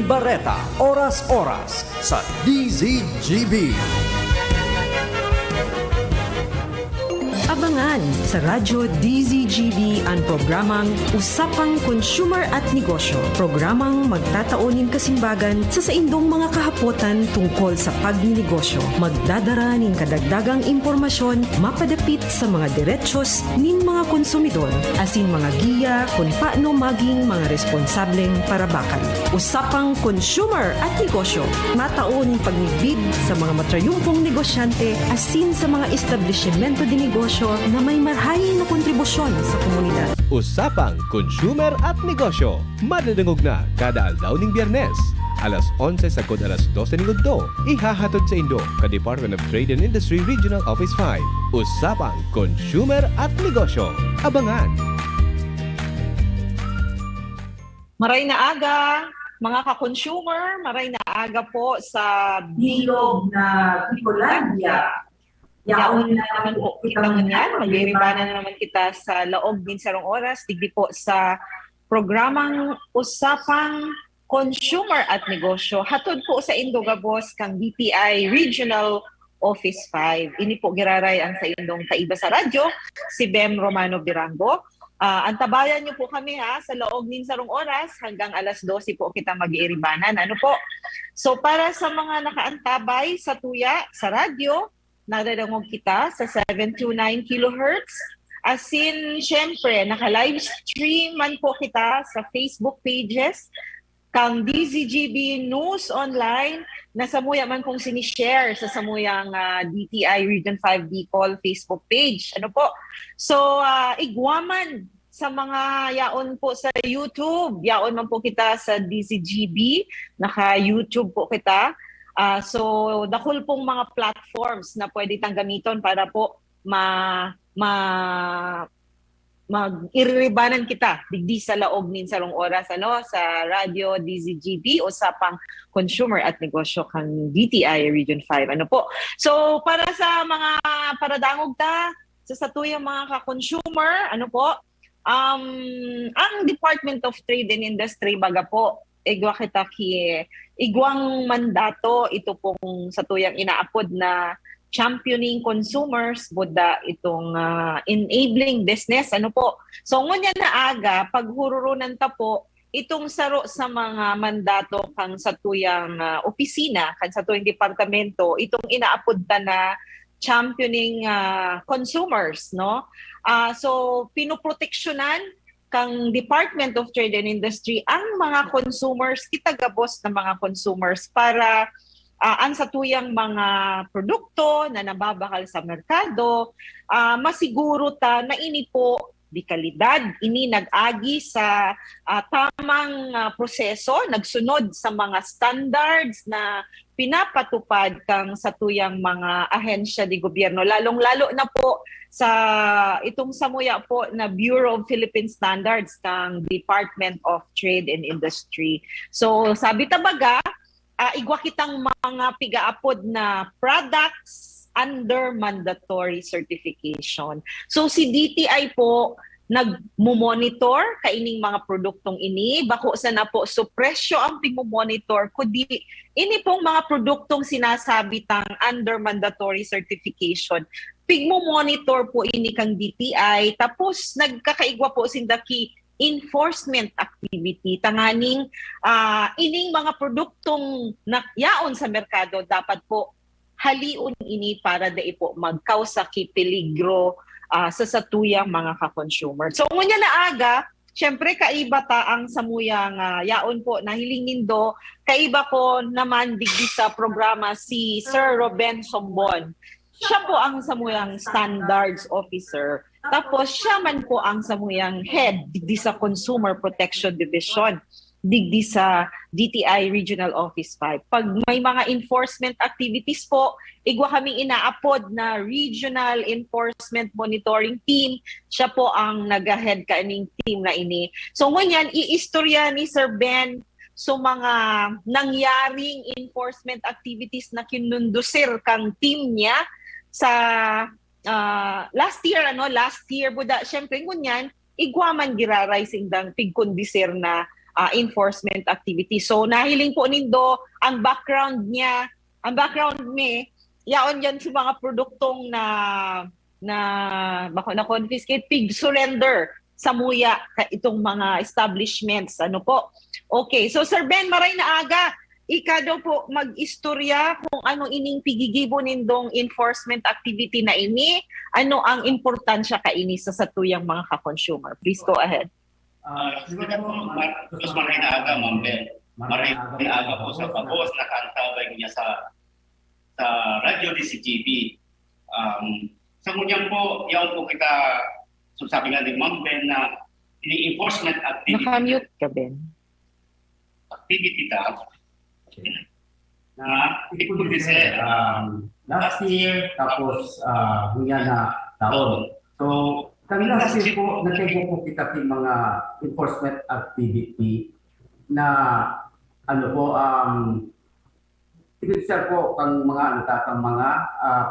Ben Barreta, oras-oras sa DZGB. Abangan sa Radyo DZGB ang programang Usapang Consumer at Negosyo. Programang magtataunin kasimbagan sa saindong mga kahapotan tungkol sa pagninegosyo. Magdadara nin kadagdagang impormasyon mapadapit sa mga diretsyon nin mga konsumidor asin mga giya kung paano maging mga responsableng parabakan. Usapang Consumer at Negosyo. Mataon pagnibid sa mga matrayumpong negosyante asin sa mga establishmento de negosyo na may marhayin na kontribusyon sa komunidad. Usapang Consumer at Negosyo. Madadangog na kada aldaw ning Biyernes. Alas 11 sagod alas 12 ning udto. Ihahatod sa Indo ka Department of Trade and Industry Regional Office 5. Usapang Consumer at Negosyo. Abangan! Maray na aga, mga ka-consumer, maray na aga po sa bilog na Bicolandia. Yaon na naman po kita ngayon. Magliribanan na naman kita sa laog din sarong oras. Digdi po sa programang Usapang Consumer at Negosyo. Hatod po sa Indogabos kang DTI Regional Office 5. Ini po giraray ang sa indong kaiba sa radyo, si Bem Romano Birango. Antabayan niyo po kami sa laog din sarong oras hanggang alas 12 po kita mag-iiribanan. Ano po? So para sa mga nakaantabay sa tuya, sa radyo, nadadangog kita sa 729 kHz. As in, syempre, naka-live stream man po kita sa Facebook pages, kang DZGB News Online, na samuya man kong sinishare sa samuyang DTI Region 5 Bicol Facebook page. Ano po? So, igwaman sa mga yaon po sa YouTube. Yaon man po kita sa DZGB. Naka-YouTube po kita. So, dakol pong mga platforms na pwede tang gamiton para po mag-iriribanan kita digdi sa laog nin sarong oras sa Radio DZGB o Usapang Consumer at Negosyo kang DTI Region 5. Ano po? So, para sa mga paradangog ta, sa satuyang mga ka-consumer, ano po? Ang Department of Trade and Industry baga po, igwa kita igwang mandato ito pong sa tuyang inaapod na championing consumers buda itong enabling business. Ano po? So ngunya na aga paghururunan ta po itong saro sa mga mandato kang sa tuyang opisina kan sa tuyang departamento itong inaapod ta na championing consumers, no? So pinoproteksyonan kang Department of Trade and Industry ang mga consumers, kitagabos na mga consumers para ang satuyang mga produkto na nababakal sa merkado, masiguro ta na ini po di kalidad, ini nag-agi sa tamang proseso, nagsunod sa mga standards na pinapatupad kang satuyang mga ahensya di gobyerno, lalong-lalo na po sa itong samuya po na Bureau of Philippine Standards kang Department of Trade and Industry. So sabi tabaga, igwa kitang mga pigaapod na products under mandatory certification. So si DTI po nagmo-monitor kaining mga produktong ini, bako sa na po so presyo ang pigmo-monitor kundi ini pong mga produktong sinasabi tang under mandatory certification. Pigmo-monitor po ini kang DTI tapos nagkakaigwa po sindaki enforcement activity tanganing ining mga produktong yaon sa merkado dapat po haliun ini para dai po magkausa ki peligro sa satuyang mga ka-consumer. So ngunya na aga, syempre kaiba ta ang samuyang yaon po na hiling nindo, kaiba ko naman digdi sa programa si Sir Ruben Sombon. Siya po ang samuyang standards officer. Tapos siya man po ang samuyang head digdi sa Consumer Protection Division digdi sa DTI Regional Office 5. Pag may mga enforcement activities po, igwa kaming inaapod na Regional Enforcement Monitoring Team. Siya po ang nag-head kaning team na ini. So ngunyan, iistorya ni Sir Ben so mga nangyaring enforcement activities na kinundusir kang team niya sa last year buda syempre ngunyan igwaman giraray singdang pigkondisir na enforcement activity. So nahiling po nindo ang background me, yaon yan sa mga produktong na confiscate, pig surrender sa muya itong mga establishments. Ano po? Okay, so Sir Ben, maray na aga, ika daw po mag-istorya kung anong ining pigigibo nindong enforcement activity na ini, ano ang importansya kaini sa satuyang mga ka-consumer. Please go ahead. Siguro po, mas maray na aga, Ma'am Ben. Maray na aga po sa pagos na kantabay niya sa Radio DCGB. Sa ngunyang po, yaon po kita, so sabi nga ni Ma'am Ben na ini-enforcement activity. Naka-mute ka, Ben. Activity ka. Na hindi ko din last year tapos hunya na taon. So kami last year po nagtayo po kita ng mga enforcement activity na ano po tinutsa po kang mga natatang mga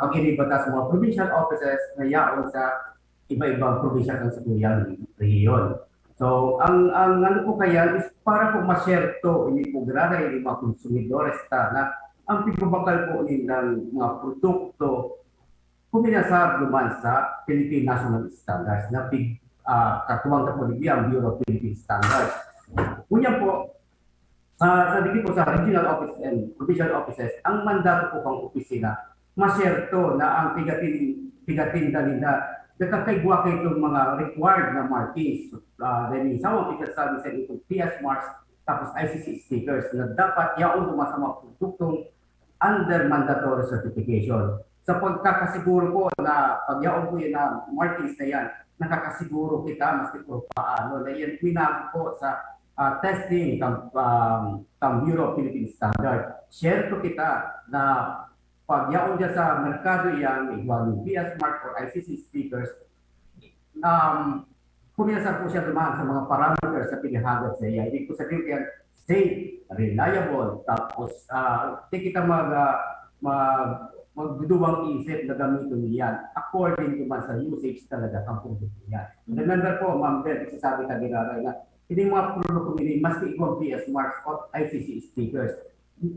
pag-iribata sa mga provincial offices na yaon sa iba-ibang provincial ng sakuyang rehiyon. So, ang ano po kaya is para po ma-share to, hindi po grabe yung mga konsumidores na ang pigbabakal po ng mga produkto kuminasab naman sa Philippine National Standards na katuwang kapuligi ang Bureau of Philippine Standards. Kunya po, sa dito po sa regional office and provincial offices, ang mandato po kang opisina, ma-share to na ang pigatin nila nakakaigwa kayo itong mga required na markings. Then sa mga pagkasabi sa itong PS marks tapos ICC stickers na dapat yaon sa mga produktong under mandatory certification. Sa pagkakasiguro po na pag yaon po yun na markings na yan, nakakasiguro kita mas ito paano na yan pinag po sa testing ng Bureau of Philippine Standard. Share ko kita na pag yaon dyan sa merkado yan, igual PS mark or ICC stickers, kuminasa po siya dumaan sa mga parameters sa pinahagad sa iya. Ibig ko sabihin yan, safe, reliable, tapos di kita magduduwang isip na gamitin yan according to man sa usage talaga ang produkto yan. Remember po, Ma'am Ben, isasabi ka ginaray na hindi mga produkto nila, maski ikaw PS marks or ICC stickers.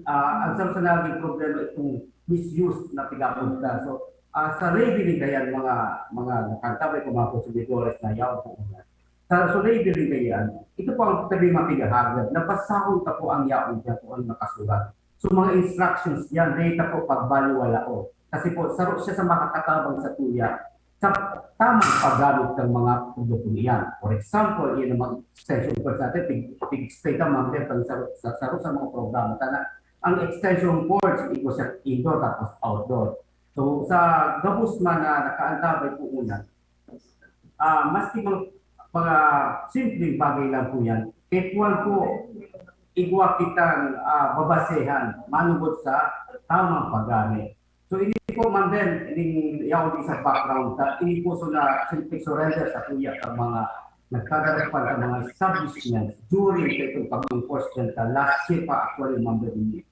Ang sa naging problema itong misuse na pigapunta. So, sa labeling kayan mga nakantabay ko mga konsumidores na yaw po una. So, labeling kayan, ito po ang tabi mapigahagad. Napasahon ka po ang yaw dyan po ang nakasulat. So, mga instructions yan, data po pagbaliwala o. Kasi po, saro siya sa makakatabang sa tuya sa tamang paggamit ng mga produkto niyan. For example, yan ang mga extension codes natin, pig-explain ka mga saro sa mga programa. Ang extension cords, ito sa indoor tapos outdoor. So sa gabus man na nakaantabay po una, maski mga simpleng bagay lang po yan, equal po, igwa kitang babasehan, manugod sa tamang paggamit. So hindi po man din, yaw din sa background, hindi po na simple surrender sa kuya ang mga nagkagarapan ng mga establishments during itong pag-enforcement last year pa actually member ni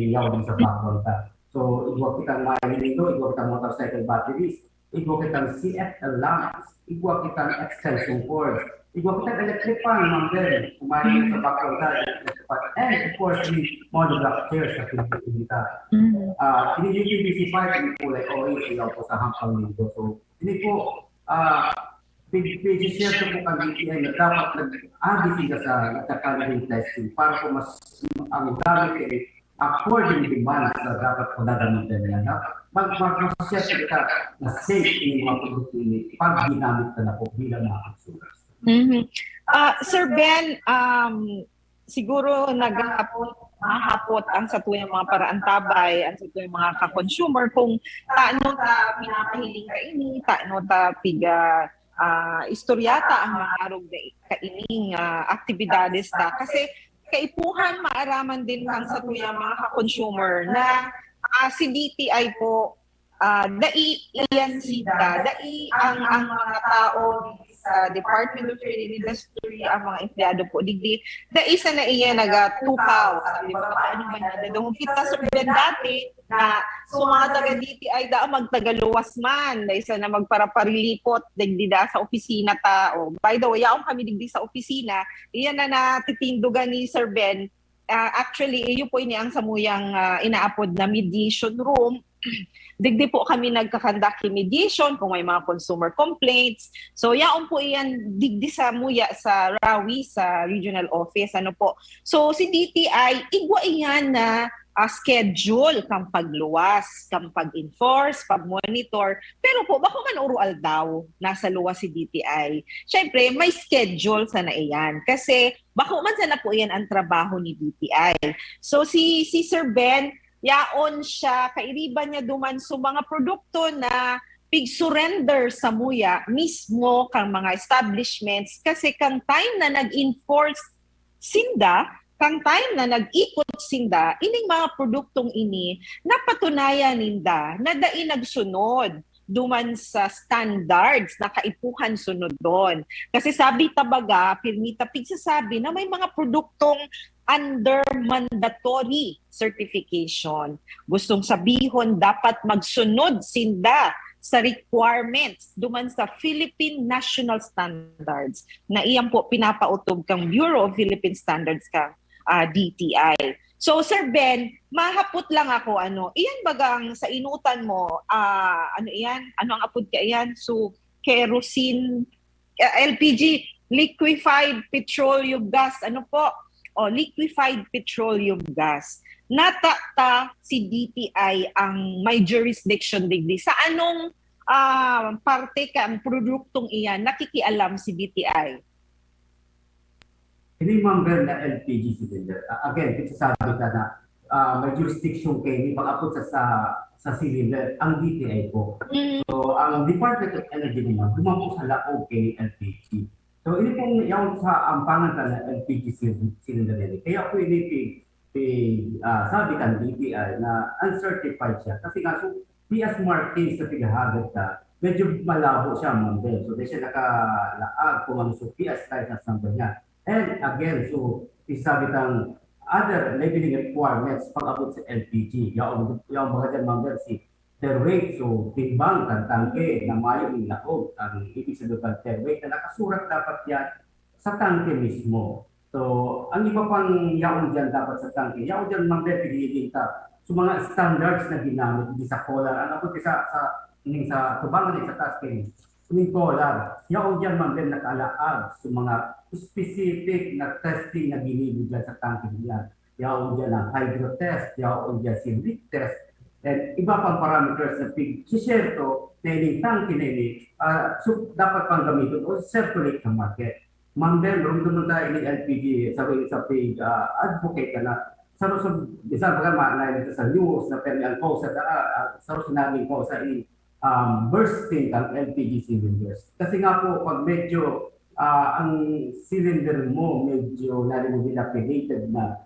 yaw din sa background ta. So, igwa kitang mahiling ito, igwa kitang motorcycle batteries, igwa kitang CFL lamps, igwa kitang extension cords, igwa kitang electric fan, member, kumahiling sa background ta, and of course, the monoblock chairs sa pinipilita. Ini-UPVC pipe, hindi po like always, ilaw po sa hampang nito. So, hindi po, share ko po kang DTI na dapat nag-adisi ka sa nagkakaling testing para po mas ang gamit ay according demand sa dapat po nagamitan niya. Mag-share ka na safe yung mga produkto ini pag ginamit ka na po bilang mga consumers. Sir Ben, siguro mahapot ang sa tuyang mga paraantabay, ang sa tuyang mga ka-consumer kung taano ta pinapahiling ka ini, taano ta piga istoryata ang maarog na kaining aktibidades ta. Kasi kaipuhan maaraman din lang sa tuyang mga ka-consumer na si DTI po dai iyan sita, dai ang mga tao sa Department of Trade and Industry ang mga empleyado po digdi da isa na iya nagatukaw sabi ba paano ba na dong kita sa dati na so mga taga DTI da magtagaluwas man da isa na magparaparilipot digdi da sa opisina ta o by the way yaong kami digdi sa opisina iyan na natitindugan ni Sir Ben. Actually, iyo po ini ang samuyang inaapod na mediation room. Digdi po kami nagkakandak mediation kung may mga consumer complaints. So, yaon po iyan digdi sa muya sa Rawi, sa regional office. Ano po? So, si DTI, igwa iyan na schedule kang pagluwas, kang pag-enforce, pag-monitor. Pero po, bako man urual daw nasa luwas si DTI. Siyempre, may schedule sana iyan. Kasi, bako man sana po iyan ang trabaho ni DTI. So, si Sir Ben, yaon siya, kairiban niya duman sa mga produkto na pig-surrender sa muya mismo kang mga establishments kasi kang time na nag-enforce sinda, kang time na nag-ikot sinda, ining mga produktong ini, napatunayan ninda na dai nagsunod duman sa standards na kaipuhan sunod doon. Kasi sabi tabaga, pirmita pigsasabi na may mga produktong under mandatory certification. Gustong sabihon, dapat magsunod sinda sa requirements duman sa Philippine National Standards na iyan po pinapautob kang Bureau of Philippine Standards kang DTI. So Sir Ben, mahapot lang ako iyan bagang sa inutan mo ano iyan? Ano ang apod ka iyan? So kerosene LPG, liquefied petroleum gas, ano po? Liquefied petroleum gas. Natata si DTI ang may jurisdiction digdi. Sa anong parte ka ang produktong iyan nakikialam si DTI? Hindi member na LPG cylinder. Again, sabi ka na may jurisdiction kayo, hindi pag-apot sa cylinder, ang DTI po. So, ang Department of Energy naman, dumamo sa laog kay LPG. So, ini pong yung sa ampangan ka na LPG cylinder nila. Kaya po ini sabi kan DTI na uncertified siya. Kasi nga, so, PS Martin sa pigahagad ka, medyo malabo siya member. So, di siya nakalaag kung ano so PS license number niya. And again, so, isabi kang other labeling requirements pag-abot sa LPG. Yung mga dyan member si their weight, so timbang, tangke, na mayo yung laog. Ang ibig sabihin ng their weight na nakasurat dapat yan sa tangke mismo. So, ang iba pang yaon dyan dapat sa tangke. Yaon dyan member, piliin ka. So, mga standards na ginamit, hindi sa collar. Ano po sa tubangan sa task yung collar. Yaon dyan member nakalaag sa mga specific na testing na ginibig dyan sa tangke niya. Yaon dyan ang hydro test, yaon dyan si leak test, and iba pang parameters na pig-share to, na yung tangke na ini, so dapat pang gamitin o circulate sa market. Member, rumduman tayo ni LPG, sabi sa pig, advocate ka na, sa isang pagkama na sa news na pero ang cause sa sinabing cause sa bursting ng LPG cylinders. Kasi nga po, pag medyo ang cylinder mo medyo dilapidated na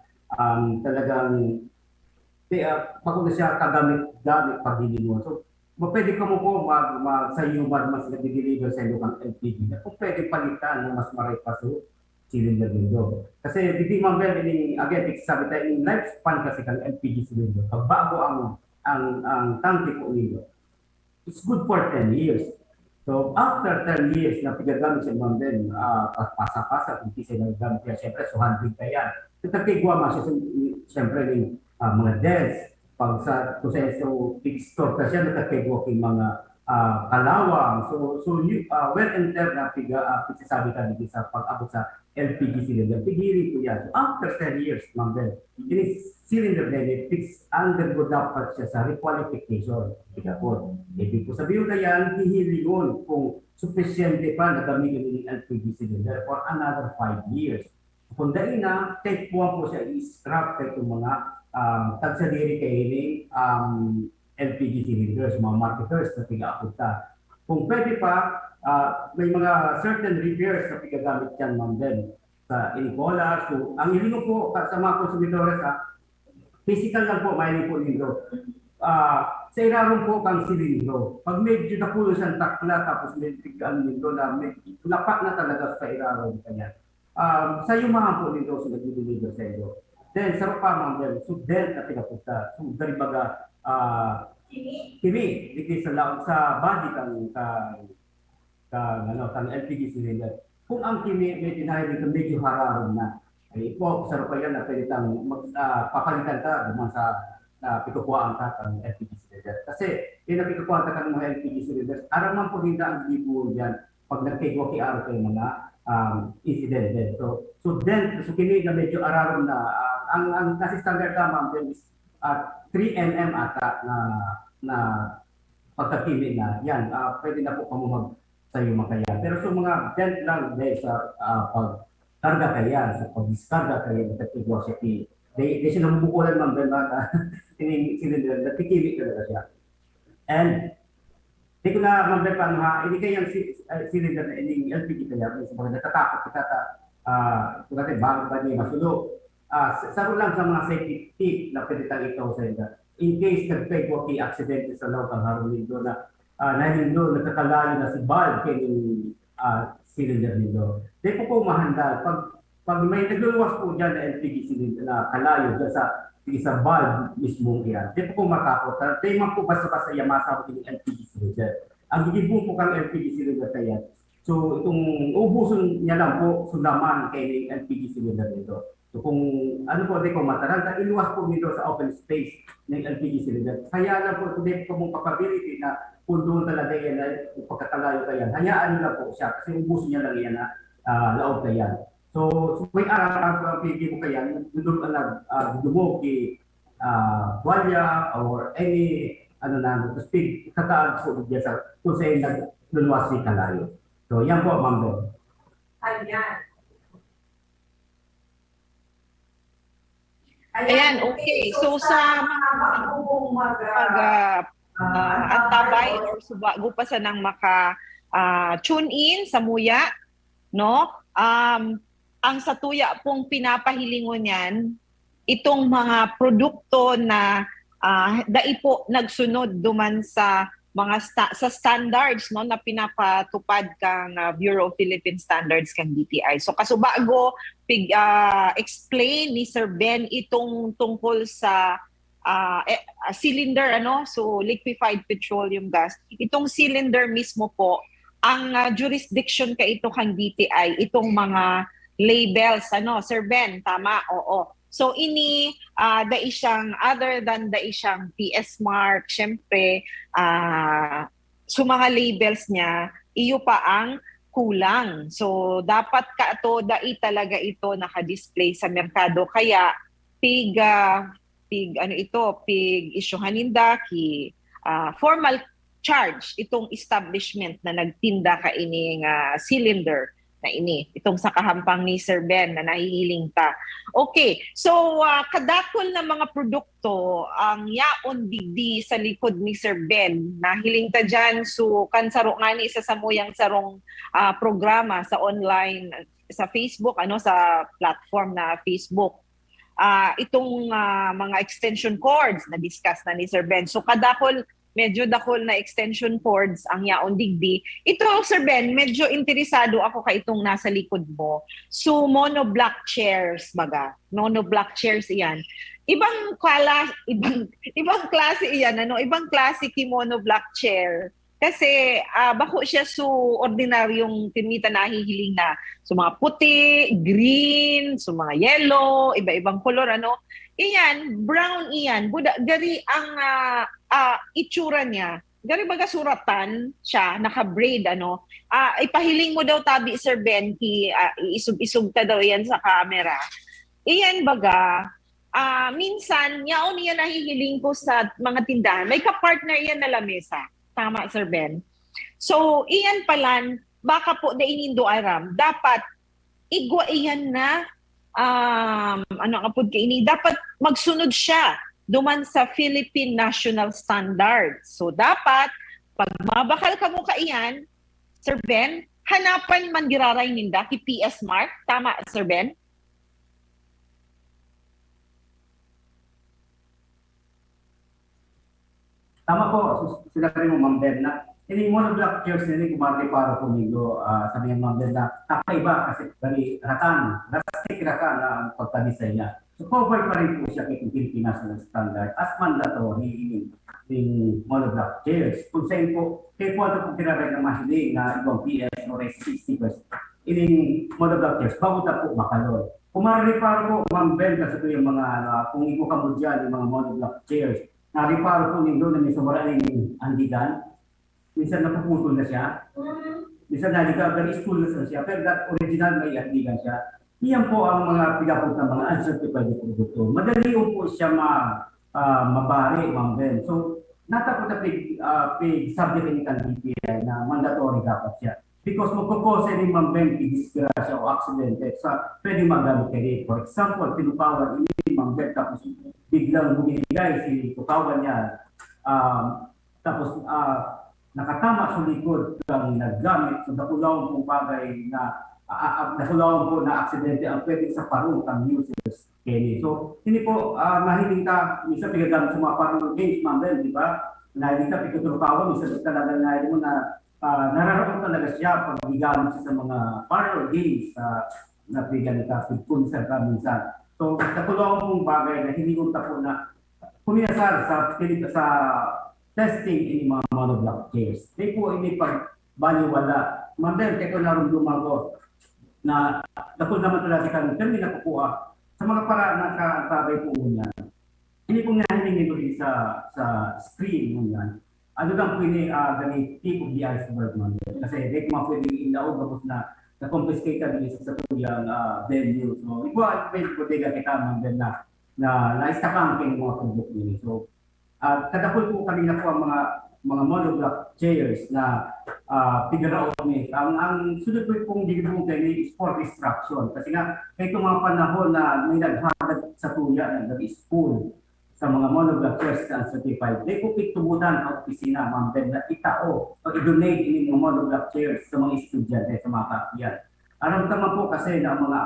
talagang pag na siya kagamit-gamit pag hindi mo. So, pwede ka mo po sa humor mas nag-deliver sa ilong LPG na kung pwede palitan ng mas maray pa sa cylinder nito. Kasi hindi member, again, sabi tayo, in lifespan kasi kang LPG cylinder. Pag bago ang tanke po nito, it's good for 10 years. So, after 10 years na pigagamit siya naman din, pasa-pasa, kung kasi nagagamit siya, siyempre, so handling ka yan. So, nagkigwa mo siya, siyempre, yung mga deaths. Pag sa proseso, pig-store ka siya, nagkigwa yung mga kalawang. So well-entered na pigsasabi ka dito sa pag-abot sa LPG cylinder. Pigiri po yan. So, after 10 years, yung cylinder na yun, undergo dapat siya sa requalification. Ibig po sabihin na yan, hihilingon kung sufficiente pa na gamitin yung LPG cylinder for another 5 years. Kung dahil na, take 1 po siya, i-scrap kayo itong mga tagsadiri kayo LPG cylinders, mga marketers na piga-apunta. Kung pwede pa, may mga certain repairs na pigagamit yan, sa Inicola. So, ang hilingo po sa mga konsumidores, physical lang po, may po nito. sa iraron po kang silindro. Pag medyo napulo siyang takla tapos may tigaan nito na medyo lapat na talaga sa iraron kanya. Sa yumahan po nito sa nag-deliver sa iyo. Then sa pa ma'am, so then na pinapunta. So dari baga kimi dito sa laot sa body kang LPG cylinder. Kung ang kimi medyo medyo hararon na. Ay po sa pa yan na pwede tang papalitan ta duman sa pikukuhaan ka ng LPG cylinder. Kasi yung napikukuhaan ka ng mga LPG cylinders, araman po din ang libo yan pag nagkigwaki-araw kayo mga incident din. So kini na medyo araron na ang nasi standard tama din is 3 mm ata na pagkakimi na yan. Pwede na po pamumag sa iyo makaya. Pero so mga dent lang din sa pagkarga kaya, sa pag-discarga kaya ng pagkigwaki. They sila mabukulan ng benda ini cylinder na tikili talaga siya. And di ko na mambepan ha, ini kayang cylinder na ini LPG kaya sa mga natatakot kita kung natin bago ba niya masulo. Saro lang sa mga safety tip na pwede tayo ikaw sa inyo. In case nagpegwaki accident sa loob ng harulin doon na nahindo, nagkakalayo na si valve kay cylinder nito. Di po mahanda. Pag may nagluluwas po dyan na LPG cylinder na kalayo dyan sa valve mismo yan, di po matakot. Di man po basta-basta yamasa po yung LPG cylinder. Ang gigibong po kang LPG cylinder kaya. So itong ubuson niya lang po sundaman kay LPG cylinder nito. So kung ano po, di ko mataranta, iluwas po nito sa open space ng LPG cylinder. Kaya lang po, hindi po mong capability na kung doon talaga yan, pagkakalayo ka yan, hayaan nyo lang po siya kasi ubuson niya lang yan na laog ka yan. So may araw ang PG mo kaya, doon dumog kay Gualya or any speed, kataag po diya sa kung sa'yo nagluluwas ni kalayo. So yan po, Ma'am Bel. Ayan, okay. So sa mga antabay or subago pa sa nang maka tune in sa Muya, no? Ang sa tuya pong pinapahilingon yan, itong mga produkto na daipo nagsunod duman sa mga sa standards no na pinapatupad kang Bureau of Philippine Standards kang DTI. So kasubago explain ni Sir Ben itong tungkol sa cylinder so liquefied petroleum gas. Itong cylinder mismo po ang jurisdiction ka ito kang DTI, itong mga labels Sir Ben, tama? Oo. So ini daisang other than daisang PS mark, syempre so mga labels niya iyo pa ang kulang. So dapat ka to dai talaga ito naka-display sa merkado kaya pig isyuhan ninda ki formal charge itong establishment na nagtinda ka ining cylinder na ini, itong sa kahampang ni Sir Ben na nahihiling ta. Okay, so kadakol na mga produkto ang yaon digdi sa likod ni Sir Ben. Nahiling ta dyan, so kansaro nga ni isa sa muyang sarong programa sa online, sa Facebook, sa platform na Facebook. Itong mga extension cords na discuss na ni Sir Ben. So kadakol, medyo dakol na extension cords ang yaon digdi. Ito, Sir Ben, medyo interesado ako ka itong nasa likod mo. So, monoblock chairs, baga. Monoblock chairs iyan. Ibang klase iyan, ibang klase ki monoblock chair. Kasi bako siya ordinaryong tinita nahihiling na. So mga puti, green, so mga yellow, iba-ibang kolor, Iyan, brown iyan. Gari ang itsura niya. Gari baga suratan siya, naka-braid, ipahiling mo daw tabi, Sir Ben, isug-isug ta daw yan sa camera. Iyan baga, minsan, yaon niya nahihiling ko sa mga tindahan. May ka-partner yan na lamesa. Tama, Sir Ben. So, iyan palan, baka po da inindo aram, dapat igwa iyan na dapat magsunod siya duman sa Philippine National Standards. So dapat pag mabakal ka mo kaiyan, Sir Ben, hanapan man giraray ninda ki PS mark, tama Sir Ben? Tama po, sinabi mo, Ma'am Ben, na ini monoblock chairs nila kumari para kumigo, sabi ng Ma'am Ben na kakaiba kasi dari ratan, rustic ratan na ang pagka-design niya. So covered pa rin po siya kay Pilipinas na standard as mandatory in monoblock chairs. Kung sa'yo po, kayo po ito po kinabay ng mahiling na ibang PS o S60 in monoblock chairs, bago na po makaloy. Kumariparo po, Ma'am Ben, kasi ito yung mga, kung iko ka mo dyan, yung mga monoblock chairs, nariparo po nito na may sumaraling andigan. Minsan napuputol na siya. Minsan naligagan, school na siya. Pero that original may andigan siya. Iyan po ang mga pinapot ng mga uncertified produkto. Madali po siya mabari, Ma'am Ben. So, natapos na subject ni DTI na mandatory dapat siya. Because magkukose rin, Ma'am Ben, disgrasya o aksidente sa pwede magamit kayo. For example, pinupawan ini, Ma'am Ben, tapos biglang bumigay si tukawan niya. Tapos nakatama sa likod ng naggamit sa dakulawang pong bagay na dakulawang po na aksidente ang pwede sa parong ang users. Kenny. So, hindi po nahiling ka, minsan pigagamit sa mga parang games, Ma'am Ben, di ba? Nahiling ka, pitutukawan, minsan talaga nahiling mo na nararoon talaga siya pag gigamit siya sa mga parlor games na bigyan ka, pag-concert ka minsan. So, dakulawang pong bagay na hindi ko tapo na kuminasar sa testing ini mga monoblock chairs. Di po ini pag baliwala. Ma'am Ben, kaya ko narumduman ko na dakol naman talaga kami pero nakukuha sa mga paraan na kakabay po niya. Hindi po nahiling nito sa screen mo yan. Ano lang po ini ganit tip of the iceberg, Ma'am Ben. Kasi di ko mapwedeng ilaw tapos na-confiscate ka din sa tuyang venue. So, ipo ay pwede ko tiga kita, Ma'am Ben, na naistakang kayo mga produkto niyo. So, kadakol po kanina po ang mga monoblock chairs na figure ni ang sunod po pong digibong kayo is for distraction. Kasi nga, kahit mga panahon na may naghagad sa tuya na nag-school sa mga monoblock chairs na certified, di po pitubutan ang opisina, Ma'am Ben, na itao o i-donate ini mga monoblock chairs sa mga estudyante, sa mga kakyan. Alam tama po kasi na mga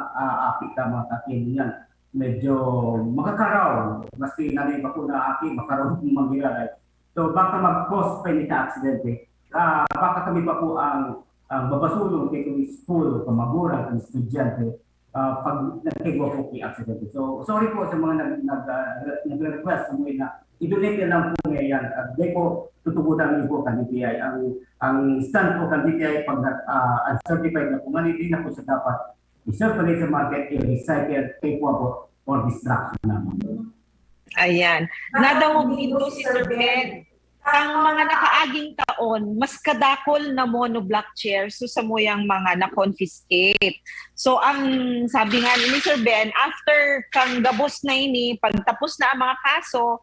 apik ka, mga kakyan niyan, medyo makakaraw, maski nanay ba po na aking makaraw kung mangyari. So baka mag-cause pa yung aksidente, baka kami pa po ang babasulong kay kung school, kamagurang, ang estudyante, pag nagkigwa po kay aksidente. So sorry po sa mga nag-request sa mga na i-donate na lang po ngayon. At di po tutugutan niyo po kan DTI. Ang stand po kan DTI pag uncertified na po, hindi na po sa dapat i-circulate sa market, i-recycle, take po for distraction naman. Ayan. Nadawag dito si Sir Ben. Ang mga nakaaging taon, mas kadakol na monoblock chairs so sa moyang mga na-confiscate. So ang sabi nga ni Sir Ben, after kang gabos na ini, pagtapos na ang mga kaso,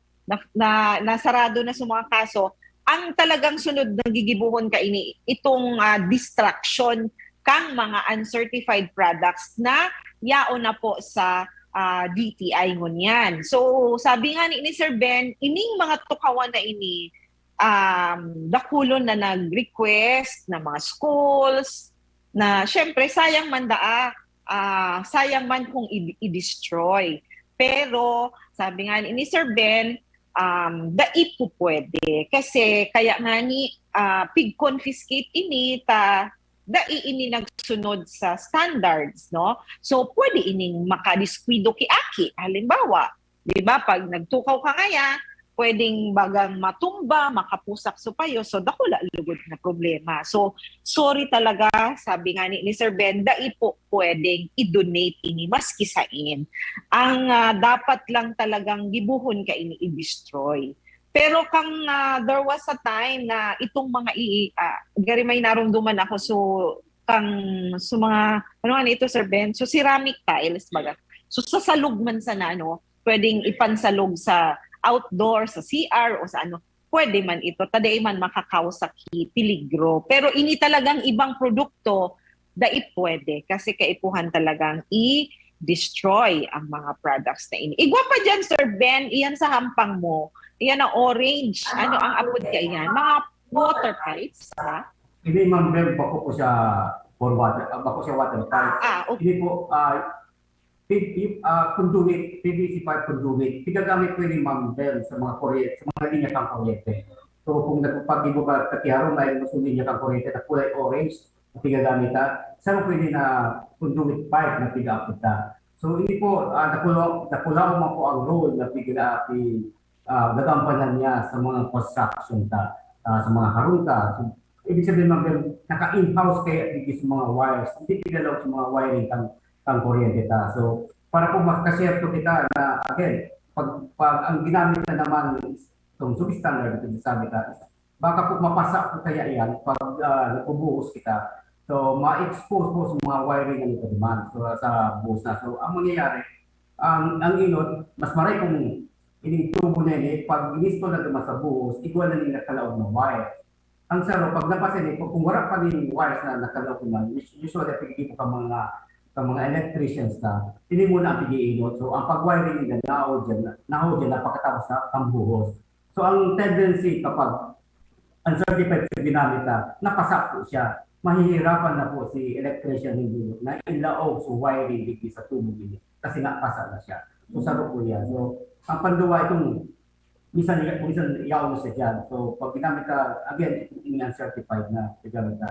nasarado na sa mga kaso, ang talagang sunod na gigibuhon ka ini, itong distraction kang mga uncertified products na yaon na po sa DTI ngunyan. So sabi nga ni Sir Ben, ining mga tukawan na ini, dakulon na nag-request na mga schools na syempre sayang man sayang man kung i-destroy. Pero sabi nga ni Sir Ben, dai po pwede. Kasi kaya nga ni pig-confiscate ini dai ini nagsunod sa standards, no? So pwede ining makadiskwido ki-aki. Halimbawa, di ba, pag nagtukaw ka ngaya, pwedeng bagang matumba, makapusak so payo, so dakula lugod na problema. So sorry talaga, sabi nga ni Sir Ben, dai po pwedeng i-donate ini maski sain. Ang dapat lang talagang gibuhon ka ini i-destroy. Pero kang there was a time na itong mga gari may narumduman ako so mga ano nga ito, Sir Ben, so ceramic tiles baga. So sa salog man sa pwedeng ipansalog sa outdoor, sa CR o sa pwede man ito, taday man makakaw sa peligro. Pero ini talagang ibang produkto, dai pwede kasi kaipuhan talagang i-destroy ang mga products na ini. Igwa pa dyan, Sir Ben, iyan sa hampang mo, iyan ang orange, ano ang apod ka iyan? Mga water pipes, ha? Hindi, Ma'am Ben, bako po siya for water, bako siya water pipe. Okay. Hindi po, conduit, PVC pipe conduit, pigagamit po rin, Ma'am Ben, sa mga kuryente, sa mga linya pang kuryente. So kung nagpag-ibo ka katiyaro, may masulin niya kang kuryente na kulay orange na pigagamita, saan mo pwede na conduit pipe na piga-apita. So hindi po, nakulaw mo po ang role na gagampanan niya sa mga construction sa mga harunta. So, ibig sabihin naka-in-house kaya dito sa mga wires, hindi pinalaw sa mga wiring kang kuryente ta. So para po magkaserto kita na again, pag ang ginamit na naman itong substandard ito sabi ka, baka po mapasa po kaya yan pag nagbubuhos kita. So ma-expose po sa mga wiring na ito naman sa buhos na. So ang mangyayari, ang inod, mas maray kung inintubo na yun, pag in-install na naman sa buhos, igual na nila nakalaog ng wire. Ang saro, pag napasin, kung wala pa rin wires na nakalaog naman, usually pagkikita ka mga electricians na, hindi mo na ang pag-iinot. So, ang pag-wiring nila, naho dyan, napakatapos na ang buhos. So, ang tendency kapag uncertified sa ginamit na, napasak po siya. Mahihirapan na po si electrician hindi na ilaog sa wiring dito sa tubo nila. Kasi napasak na siya. So, saro po yan. So, ang panduwa itong, minsan iyaw mo siya dyan. So, pag ginamit ka, again, uncertified na ginamit ka,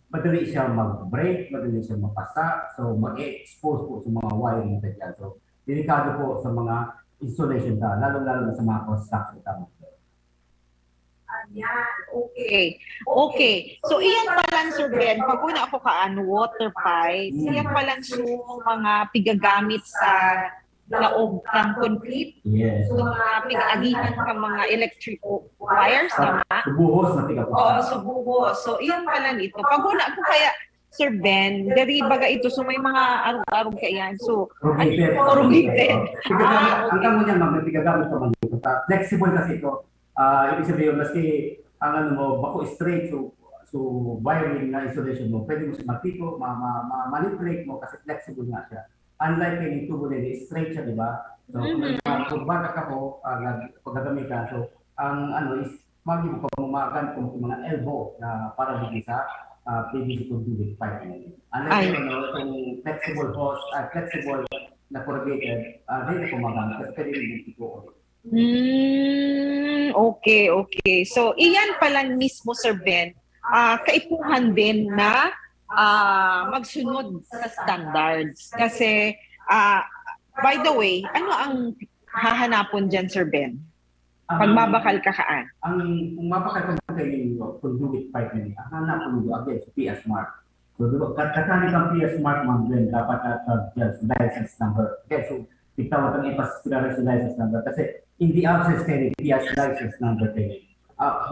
madali siya mag-break, madali siya mapasa, so mag-expose po sa mga wiring na dyan. So, delikado po sa mga installation ta, lalo-lalo na sa mga construction ta. Ayan, okay. Okay. So, iyan pa lang, Sir Ben, pag una ako water pipes, iyan pa lang mga pigagamit sa laog ng concrete. Yes. So, mga pig-agihan ka mga electric wires, tama? Subuhos na tiga po. Oo, subuhos. So, iyan pala nito. Pag una ko kaya, Sir Ben, dari baga ito, so may mga arong-arong kayan. So, Rugited. Ang okay. tamo niya, ma'am, may pigagamit ka man dito. Flexible kasi ito. Ibig sabihin, maski ang ano mo, bako straight, so wiring na installation mo, pwede mo siya matiko, manipulate mo kasi flexible nga siya. Unlike yung tubo nila, straight siya, di ba? So, kung batak ako, paggagamit ka, so, ang ano is, magi mo pamamagan kung mga elbow na para dito sa PVC conduit pipe. Unlike yung flexible hose, flexible na corrugated, hindi na pumagamit kasi pwede rin dito ko. Okay, okay. So, iyan pala mismo, Sir Ben, kaipuhan din na magsunod sa standards. Kasi, by the way, ano ang hahanapon dyan, Sir Ben? Pag mabakal ka kaan? Kung mabakal ka yung conduit pipe nila, ang hanapon nyo again sa PS Mark. So, kakanik ang PS Mark, ma'am, then dapat license number. Okay, so, itawag ang ipasipilari sa license number. Kasi, in the absence kayo, PS license number kayo.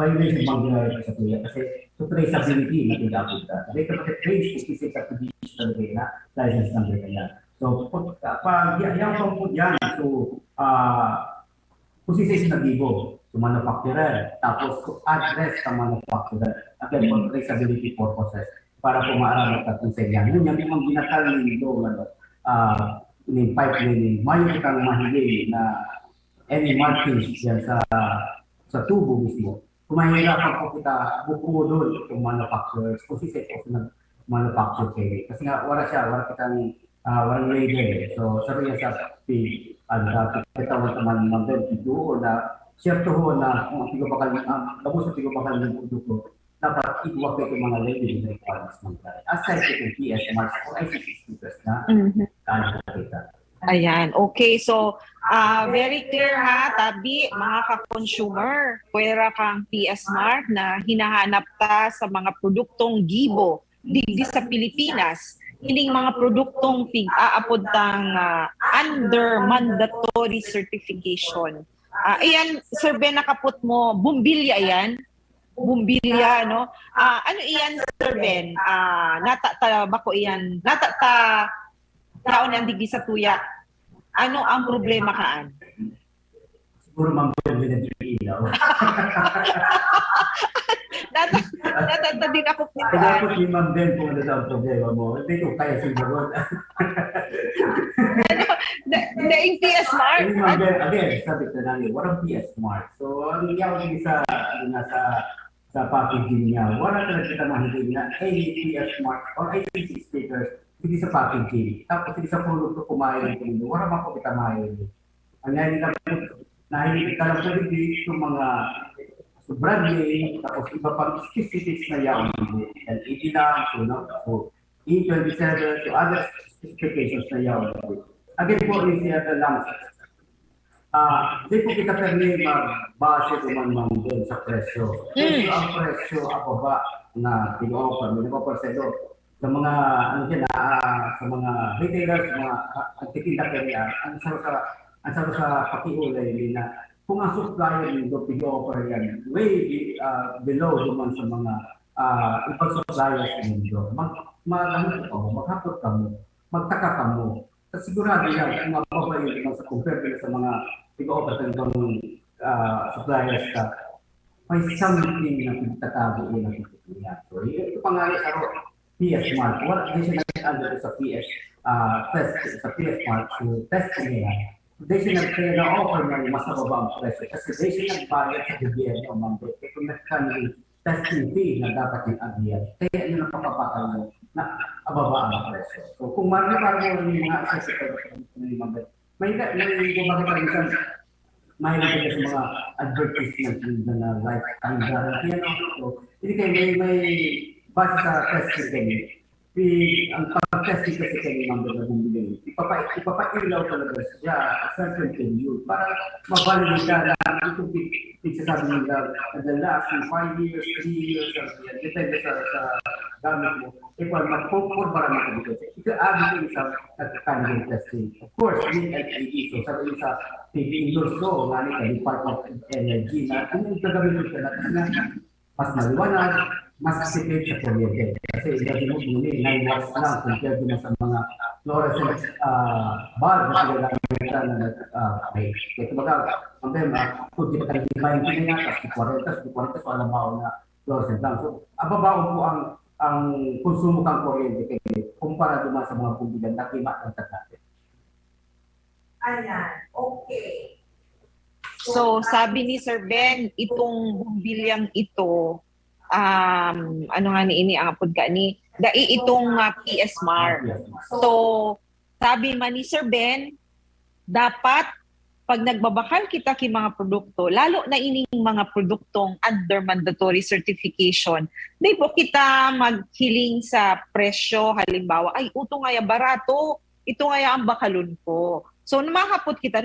Violation bang ginagawa sa tuya kasi so traceability na tinapos ka. They can trace specific activities na license number kaya. So pag yung pangpun yan, so kung sisi nag-ibo, so manufacturer, tapos address sa manufacturer, again for traceability purposes, para po maaramat at kung sa yan. Yun yung mga binakal nito, yung pipe nila, mayon kang mahili na any markings yan sa tubo mismo. Kung mahihirapan po kita buko doon kung manufacturers, kung sisi po manufacture kayo. Kasi nga wala kitang walang label. So sabi niya sa kitawag naman mag-doon doon na siyerto ho na kung tigabakal labos sa tigabakal ng produkto, dapat ibuwag kayo mga label na requirements ng tayo. Aside itong PS marks o ICC stickers na kita. Ayan, okay. So, very clear ha, tabi, mga ka-consumer. Pwera kang PS Mark na hinahanap ka sa mga produktong gibo digdi sa Pilipinas. Ining mga produktong aapod tang under mandatory certification. Ayan, Sir Ben, nakaput mo, bumbilya yan. Bumbilya, no? Ano iyan, Sir Ben? Natata bako iyan? Natata taon ang digi sa tuya. Ano ang problema kaan? Siguro mambili din ng ilaw. Natata din ako. Kaya po si Ma'am Ben kung ano ang problema mo. Hindi ko kaya siguro. Daing PS Mark? Ma'am Ben, again, sabi ko na niya, walang PS Mark. So, ang nangyari sa packaging niya, wala talaga kita mahigit na any PS Mark or ICC stickers hindi sa packaging. Tapos hindi sa produkto kumain ito. Wala man po kita mahin. Ang nahihirap ka lang po hindi sa mga brand name, tapos iba pang specifics na yaon. LED lang, so, no? So E27, so other specifications na yaon. Again po, yung siya lang. Di po kita pwede magbase naman doon sa presyo. Presyo ang presyo ako ba na pino-offer, nag-offer sa mga ano dyan, sa mga retailers, mga nagtitinda kaya, ang sarap sa pakiulay nila. Kung ang supplier nito pino-offer yan, way below naman sa mga ibang suppliers nito, maghapot ka mo, magtaka ka mo. Sigurado yan, kung mababa yun naman sa compare nila sa mga pino-offer ng suppliers ka, may something na pinagtatago yun ang pagkakaya. So, ito pa nga sa PS Mark. Wala din siya nag-under sa PS test, sa PS Mark. So, test nila. Hindi siya nag-offer na mas mababang presyo. Kasi hindi siya nagbayad sa gobyerno. Kaya kung nagkaroon testing fee na dapat yung agyan, kaya yun ang papapakal mo na ababa ang presyo. So, kung marami mo yung mga accessible may gumagay pa rin siya mahilig sa mga advertisement na lifetime guarantee. So, hindi kayo may base sa testing kayo. Ang pag-testing kasi kayo ng bumili. Ipapailaw talaga siya sa certain period para mabalili ka na itong pagsasabi nila na the last 5 years, 3 years, depende sa gamit mo. Ipag magpupurbaran mo ito dito. Ika-abit yung sa candidate testing. Of course, yung LEE. So, sabi sa endorso, nga nito, Department of Energy na kung gagawin ito na mas maliwanag, mas tipid sa kuryente. Kasi ilagay mo muli, 9 watts lang compared din sa mga fluorescent bulb na sila lang na may. Kaya kumbaga, kung di pa tayo timayin din nga, tapos 40, so alam mo na fluorescent lang. So, ababaon po ang konsumo kang kuryente kaya kumpara naman sa mga pumbilan na kima ang natin. Ayan, okay. So, sabi ni Sir Ben, itong bumbilyang ito, ano nga ni ini ang apod ka ni dai itong PS Mark. So sabi man ni Sir Ben, dapat pag nagbabakal kita ki mga produkto, lalo na ining mga produktong under mandatory certification, di po kita maghiling sa presyo, halimbawa, ay uto nga ya barato, ito nga ya ang bakalon ko. So namahapot kita,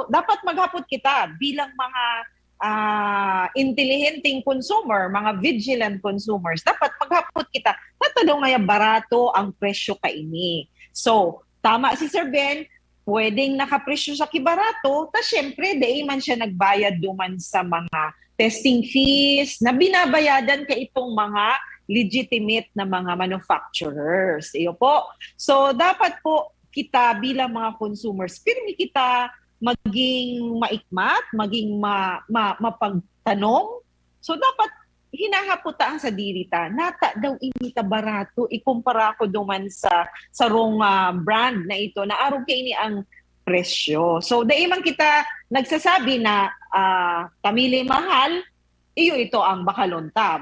dapat maghapot kita bilang mga intelligenteng consumer, mga vigilant consumers, dapat maghapot kita, natalo nga barato ang presyo kaini. So, tama si Sir Ben, pwedeng nakapresyo sa kibarato, ta syempre, dahil man siya nagbayad duman sa mga testing fees na binabayadan ka itong mga legitimate na mga manufacturers. Iyo po. So, dapat po kita bilang mga consumers, pirmi kita maging maikmat, maging mapagtanong. So dapat hinahaputaan sa dirita, nata daw inita barato, ikumpara ko duman sa rong brand na ito, na arog kay ini ang presyo. So dahil man kita nagsasabi na tamili mahal, iyo ito ang bakalonta.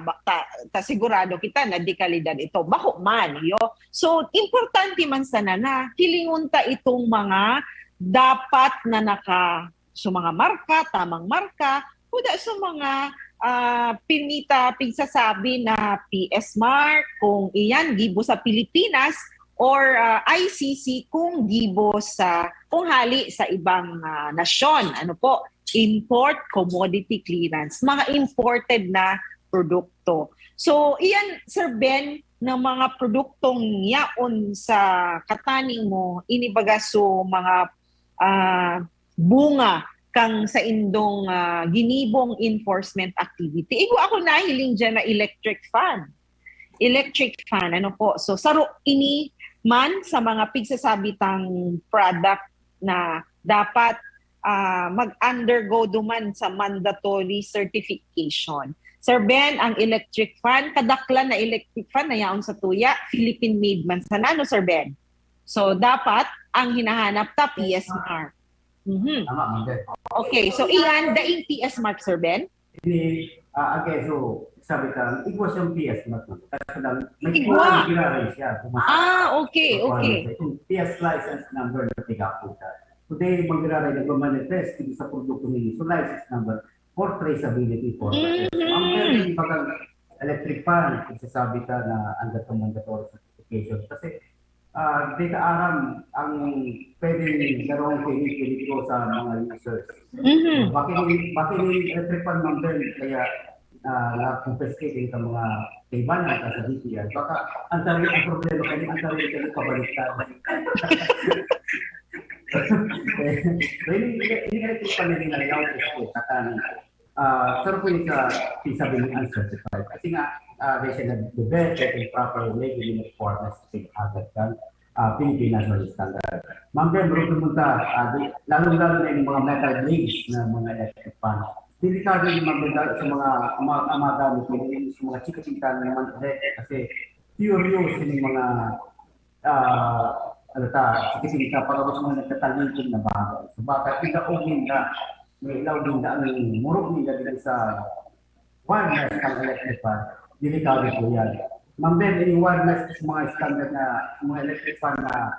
Sigurado kita na di kalidad ito. Bako man, iyo. So importante man sana na hilingunta itong mga dapat na sa mga marka, tamang marka, kuda sa mga pigsasabi na PS Mark, kung iyan gibo sa Pilipinas, or ICC kung gibo kung hali sa ibang nasyon. Ano po? Import Commodity Clearance. Mga imported na produkto. So, iyan, Sir Ben, ng mga produktong yaon sa kataning mo, inibaga so mga bunga kang sa indong ginibong enforcement activity. Igo ako nahiling dyan na electric fan. Electric fan, ano po? So, saro ini man sa mga pigsasabitang product na dapat mag-undergo duman sa mandatory certification. Sir Ben, ang electric fan, kadaklan na electric fan na yaon sa tuya, Philippine-made man sa nano, Sir Ben? So, dapat ang hinahanap ta PS Mark. Okay, so iyan, daing PS Mark, Sir Ben? Okay, so sabi ka, igwas yung PS Mark. Kasi lang, may igwa siya. Okay. Yung PS license number na tiga po siya. Today, mag-iraray na gumanifest sa produkto nila. So, license number. for traceability for ang bagang electric fan, isasabi ka na mandatory certification. Kasi data aram ang pwedeng larong pinipili ko sa mga users. Bakit yung electric fan number kaya na-confiscate ka mga kaibanan ka sa DTI? Baka ang problema kanya, ang tarili pabaliktad. Hindi ka rin nilalaw ko sarap ko yung feasible and uncertified. Kasi nga, they should have the best and proper legally requirements to take agad kan Philippine National Standard. Ma'am Ben, bro, pumunta, lalo-lalo na yung mga metal blades na mga electric fan. Delikado yung magdala sa mga amagamit sa mga chika-chika naman kasi pure use yung mga chika-chika para sa mga nagtatalitin na bagay. So baka ilaugin na may ilaugin na ang murog nila dito sa wireless ng electric fan. Delikado po yan. Ma'am Ben, yung wireless sa mga standard na mga electric fan na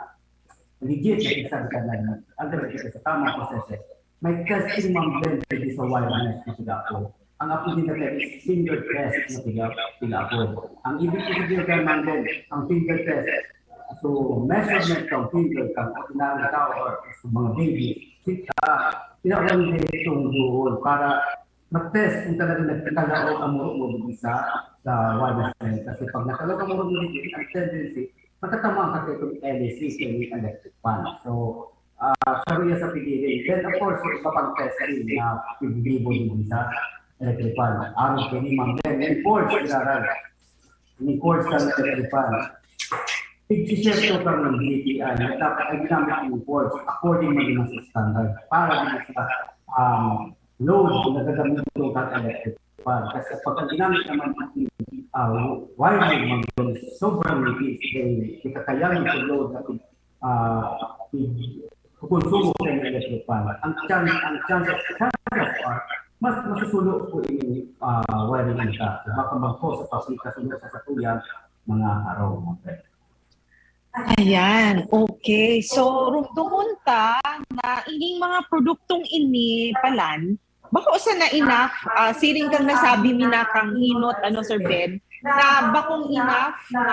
legit na standard na under sa tamang processes. May testing Ma'am Ben pwede sa wireless na tiga-upload. Ang upload nila is finger test na tiga-upload. Ang ibig sabihin ka Ma'am Ben, ang finger test, so measurement ng finger kang ordinary tao or sa mga babies, pinakalang din itong doon para mag-test kung talaga nagkakalaog ang murog mo sa wireless net. Kasi pag nakalaog ang murog mo dito, ang tendency, matatamaan ka itong LEC, yung electric fan. So, sorry sa pigilin. Then, of course, iba pang testing na pigilibo din sa electric fan. Araw ko ni Ma'am Ben, yung course, yung course sa electric fan. Pag-share ko lang ng DTI na dapat ay ginamit yung course according mo sa standard para din sa load na gagamit yung electric fan. Kasi pag ginamit naman wiring mga sobrang nipis, may kakayanin sa load na konsumo sa electric fan. Ang chances mas masusulo po yung wiring nita. So baka mag-cause sa kasunod sa satuyang mga araw. Ayan, okay. So, rumunta na ining mga produktong ini palan, bako sa na enough, siring kang nasabi minakang hinot, Sir Ben, na bakong enough na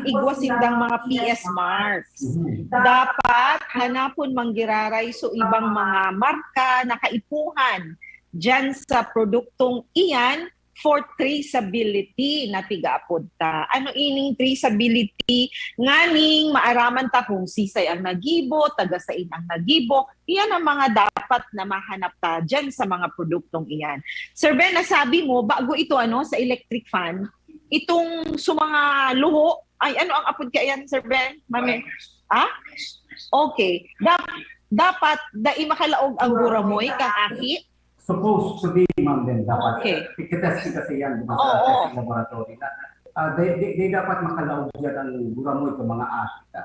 igwasindang mga PS marks. Dapat hanapon manggiraray so ibang mga marka na kaipuhan dyan sa produktong iyan for traceability na tigaapod ta. Ano ining traceability? Nganing maaraman ta kung sisay ang nagibo, taga sa ang nagibo. Iyan ang mga dapat na mahanap ta dyan sa mga produktong iyan. Sir Ben, nasabi mo, bago ito sa electric fan, itong mga luho, ay ano ang apod ka yan, Sir Ben? Mami? Okay. Dapat, makalaog ang guramoy kang aki. Supposed to be, Ma'am Ben, dapat. Okay. Ikatest kasi yan sa laboratory. They dapat makalaog dyan ang guramoy ng mga akita.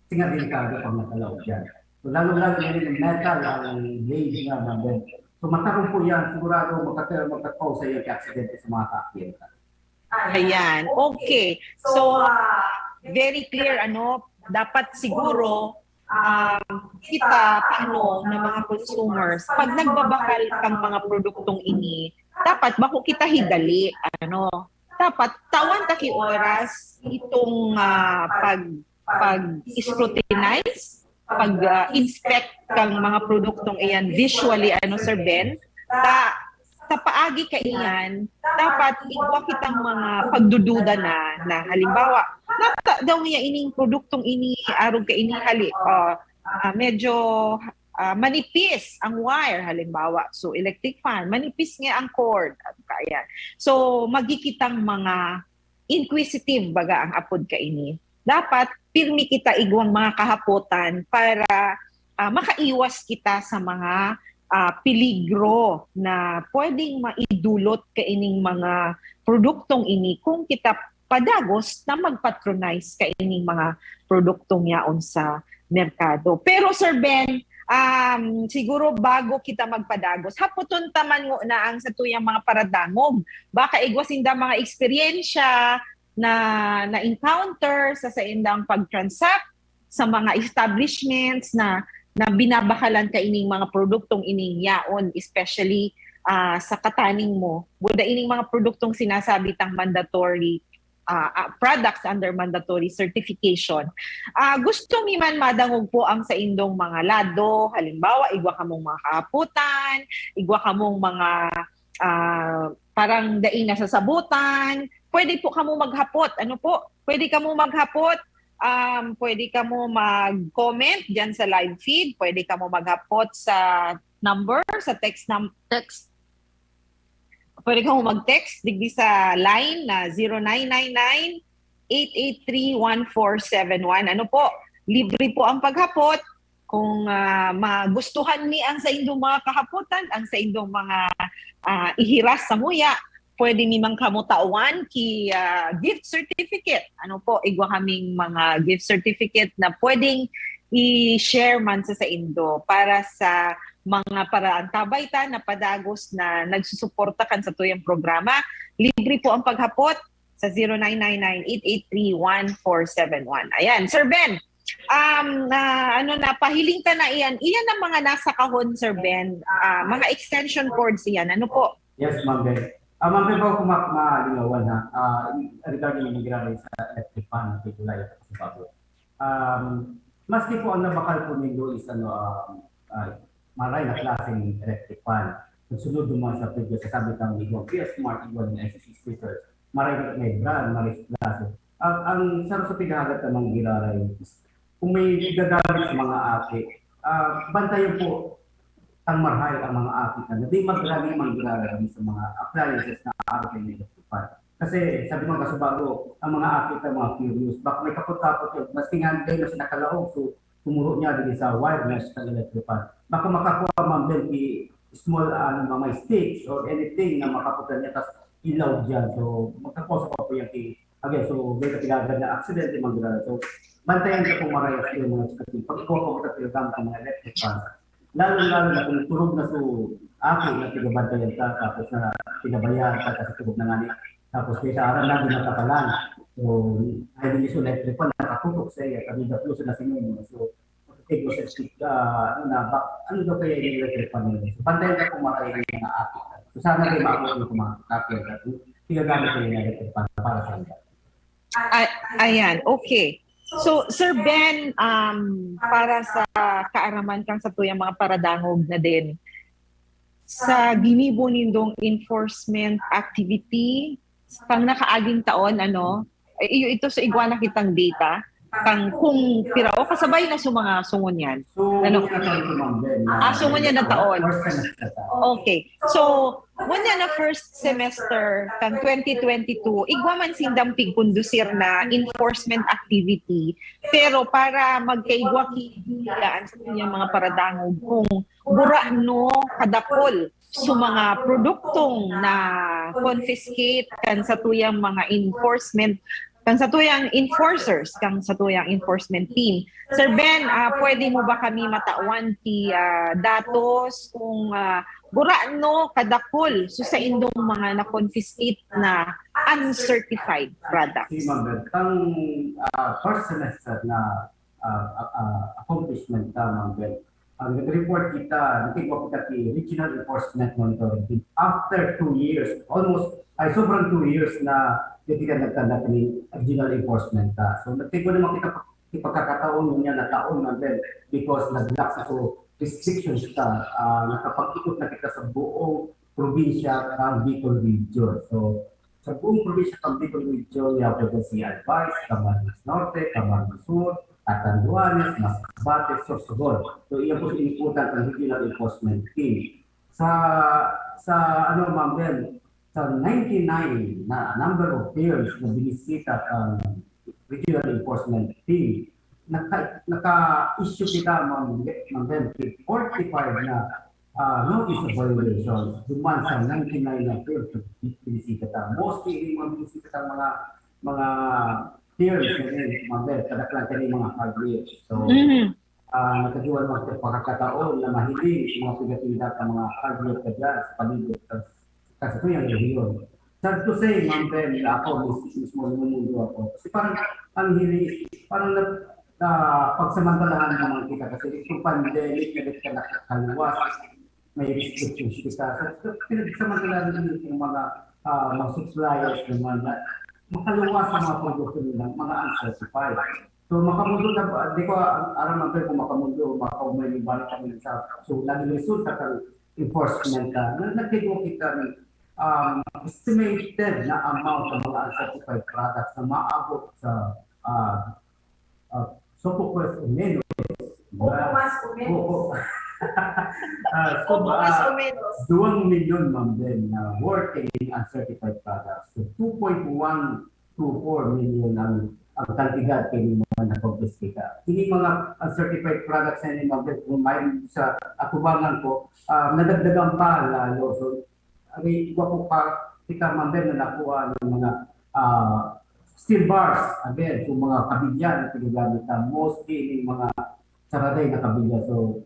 Kasi nga delikado pag nakalaog dyan. So lalo-lalo yung metal ang blade nga, Ma'am Ben. So matarong po yan, sigurado magkakaw sa yung accident sa mga kakita. Ayan, okay. So, very clear, dapat siguro kita paano ng mga consumers pag nagbabakal kang mga produktong ini dapat bako kita hidali dapat tawan ta ki oras itong pag-scrutinize pag-inspect kang mga produktong iyan visually Sir Ben sa paagi ka iyan dapat igwa kitang mga pagdududa na halimbawa nata daw niya ining produktong ini arog ka ini medyo manipis ang wire halimbawa so electric fan manipis nga ang cord kaya so magikitang mga inquisitive baga ang apod ka ini dapat pirmi kita igwang mga kahapotan para makaiwas kita sa mga peligro na pwedeng maidulot kaining mga produktong ini kung kita padagos na magpatronize kaining mga produktong yaon sa merkado. Pero Sir Ben, siguro bago kita magpadagos, haputon taman mo na ang sa tuyang mga paradangog. Baka igwasinda mga eksperyensya na encounter sa indang pag-transact sa mga establishments na binabakalan ka ining mga produktong ining yaon, especially sa kataning mo, buda ining mga produktong sinasabitang mandatory products under mandatory certification. Gusto mi man madangog po ang sa indong mga lado, halimbawa igwa kamong mga kahaputan, igwa kamong mga parang daing na sasabutan, pwede po kamo maghapot. Ano po? Pwede kamo maghapot. Pwede kamo mag-comment diyan sa live feed, pwede kamo maghapot sa number, sa text. Pwede kamo mag-text digdi sa line na 0999-883-1471. Ano po? Libre po ang paghapot. Kung magustuhan ni ang sa indong mga kahapotan, ang sa indong mga ihiras sa muya, pwede ni mang kamo tauan ki gift certificate. Ano po, igwa kaming mga gift certificate na pwedeng i-share man sa indo para sa mga paraan tabay na padagos na nagsusuporta kan sa tuyang programa. Libre po ang paghapot sa 0999-883-1471. Ayan, Sir Ben, pahiling ta na iyan. Iyan ang mga nasa kahon, Sir Ben. Mga extension cords iyan. Ano po? Yes, Ma'am Ben. Ma'am Ben, bago kumakalinawan ha, regarding imigrante sa electric fan, Tulay at Pasibago. Maski po ang nabakal po ninyo is maray na klaseng electric fan. Nagsunod naman sa previous, sasabi kang igwang PS Smart, igwang ng ICC speakers, maray na may brand, maray klase. Ang sarap sa pighagat ng giraray is, kung may gagamit sa mga ate, bantayan po ang marhay ang mga ate na di magrami ang giraray sa mga appliances na ate ng electric fan. Kasi sabi mo kasubago, ang mga ate ang mga curious, baka may kapot-kapot yun, mas tingnan kayo na sinakalaog, so tumuro niya din sa wireless ng electric fan. Baka makakuha man din small mga sticks or anything na makaputan niya, tapos ilaw dyan. So magkakuha sa po yung again, so may katilagad na accident yung mga so bantayan ka kung marayas yung mga skating. Pagkuha ko ka tilagam ng mga electric fan. Lalo na kung turog na so ako na tigabantayan ka, tapos na tinabayan ka kasi turog na nga niya. Tapos may sa aral na ginatapalan. So ay din yung electric fan, nakatutok sa iya, kami na plus na sinunod. So take mo sa stick, ano daw kaya yung electric fan nila. So bantayan ka kung marayas yung mga ate. So sana kayo maakot yung kumakakil at tigagamit kayo yung electric fan para sa inyo. Ayan, okay. So, Sir Ben, para sa kaaraman kang sa tuyang mga paradangog na din, sa ginibo nindong enforcement activity, pang nakaaging taon, ito sa igwana kitang data, kung pirao kasabay na sa mga sungon yan. Sungon yan na taon. Okay. So, muna na first semester kang 2022, igwa man sindang pigkondusir na enforcement activity. Pero para magkaigwa kihilaan sa kanyang mga paradangog kung bura no kadakol sa mga produktong na confiscate kan sa tuyang mga enforcement kang sa tuyang enforcers, kang sa tuyang enforcement team. Sir Ben, pwede mo ba kami matawan ti datos kung bura no kadakol sa indong mga na-confiscate na uncertified products? Si Ma'am, kang first semester na accomplishment ka, Ma'am Ben, ang nag-report kita, natigwa kita ti Regional Enforcement Monitoring Team. After 2 years, sobrang 2 years na hindi ka nagtanda ni regional enforcement ka. So nagtigwa naman kita pagkakataon niya na taon na din because nag-lock sa restrictions ka. Nakapag-ikot na kita sa buong probinsya ng Bicol Region. So sa buong probinsya ng Bicol Region, you have to see advice, Camarines Norte, Camarines Sur, Catanduanes, Masbate, Sorsogon. So iyan po iniputan ng regional enforcement team. Ma'am Ben, sa 99 na number of years na binisita ang regional enforcement team, naka-issue kita, Ma'am Ben, 45 na notice of violations duman sa 99 na years na binisita ta. Mostly, yung mga binisita ta mga years na rin, Ma'am Ben, kadaklan ka rin mga hard-years. So, nagkagiwan mga pagkakataon na mahiling mga pigatida ka mga hard-years ka dyan sa paligid kasi ito yung rehiyon. Sad to say, Ma'am Ben, ako mismo numundo ako. Kasi parang ang hili, parang pagsamantalahan naman kita kasi itong pandemic na nakakaliwas. may restrictions kita. So, pinagsamantala nila yung mga suppliers naman na makaluwas sa mga produkto nila, mga uncertified. So makamundo na, di ko aram ang kung makamundo, makaumay yung balik kami sa, so lagi resulta ng enforcement na nagtigo kita ng estimated na amount ng mga uncertified products na maabot sa Sopocles o menos. Mas o menos. Mas o menos. 2 million ma'am din na worth in uncertified products. So 2.124 million ang kantidad kini mga nakompleska. Kini mga uncertified products na ni ma'am kung mayroon sa atubangan ko, nadagdagan pa lalo. So iba po pa kita ma'am na nakuha ng mga steel bars, again, yung mga kabilya na pinagamit na mostly yung mga saraday na kabilya. So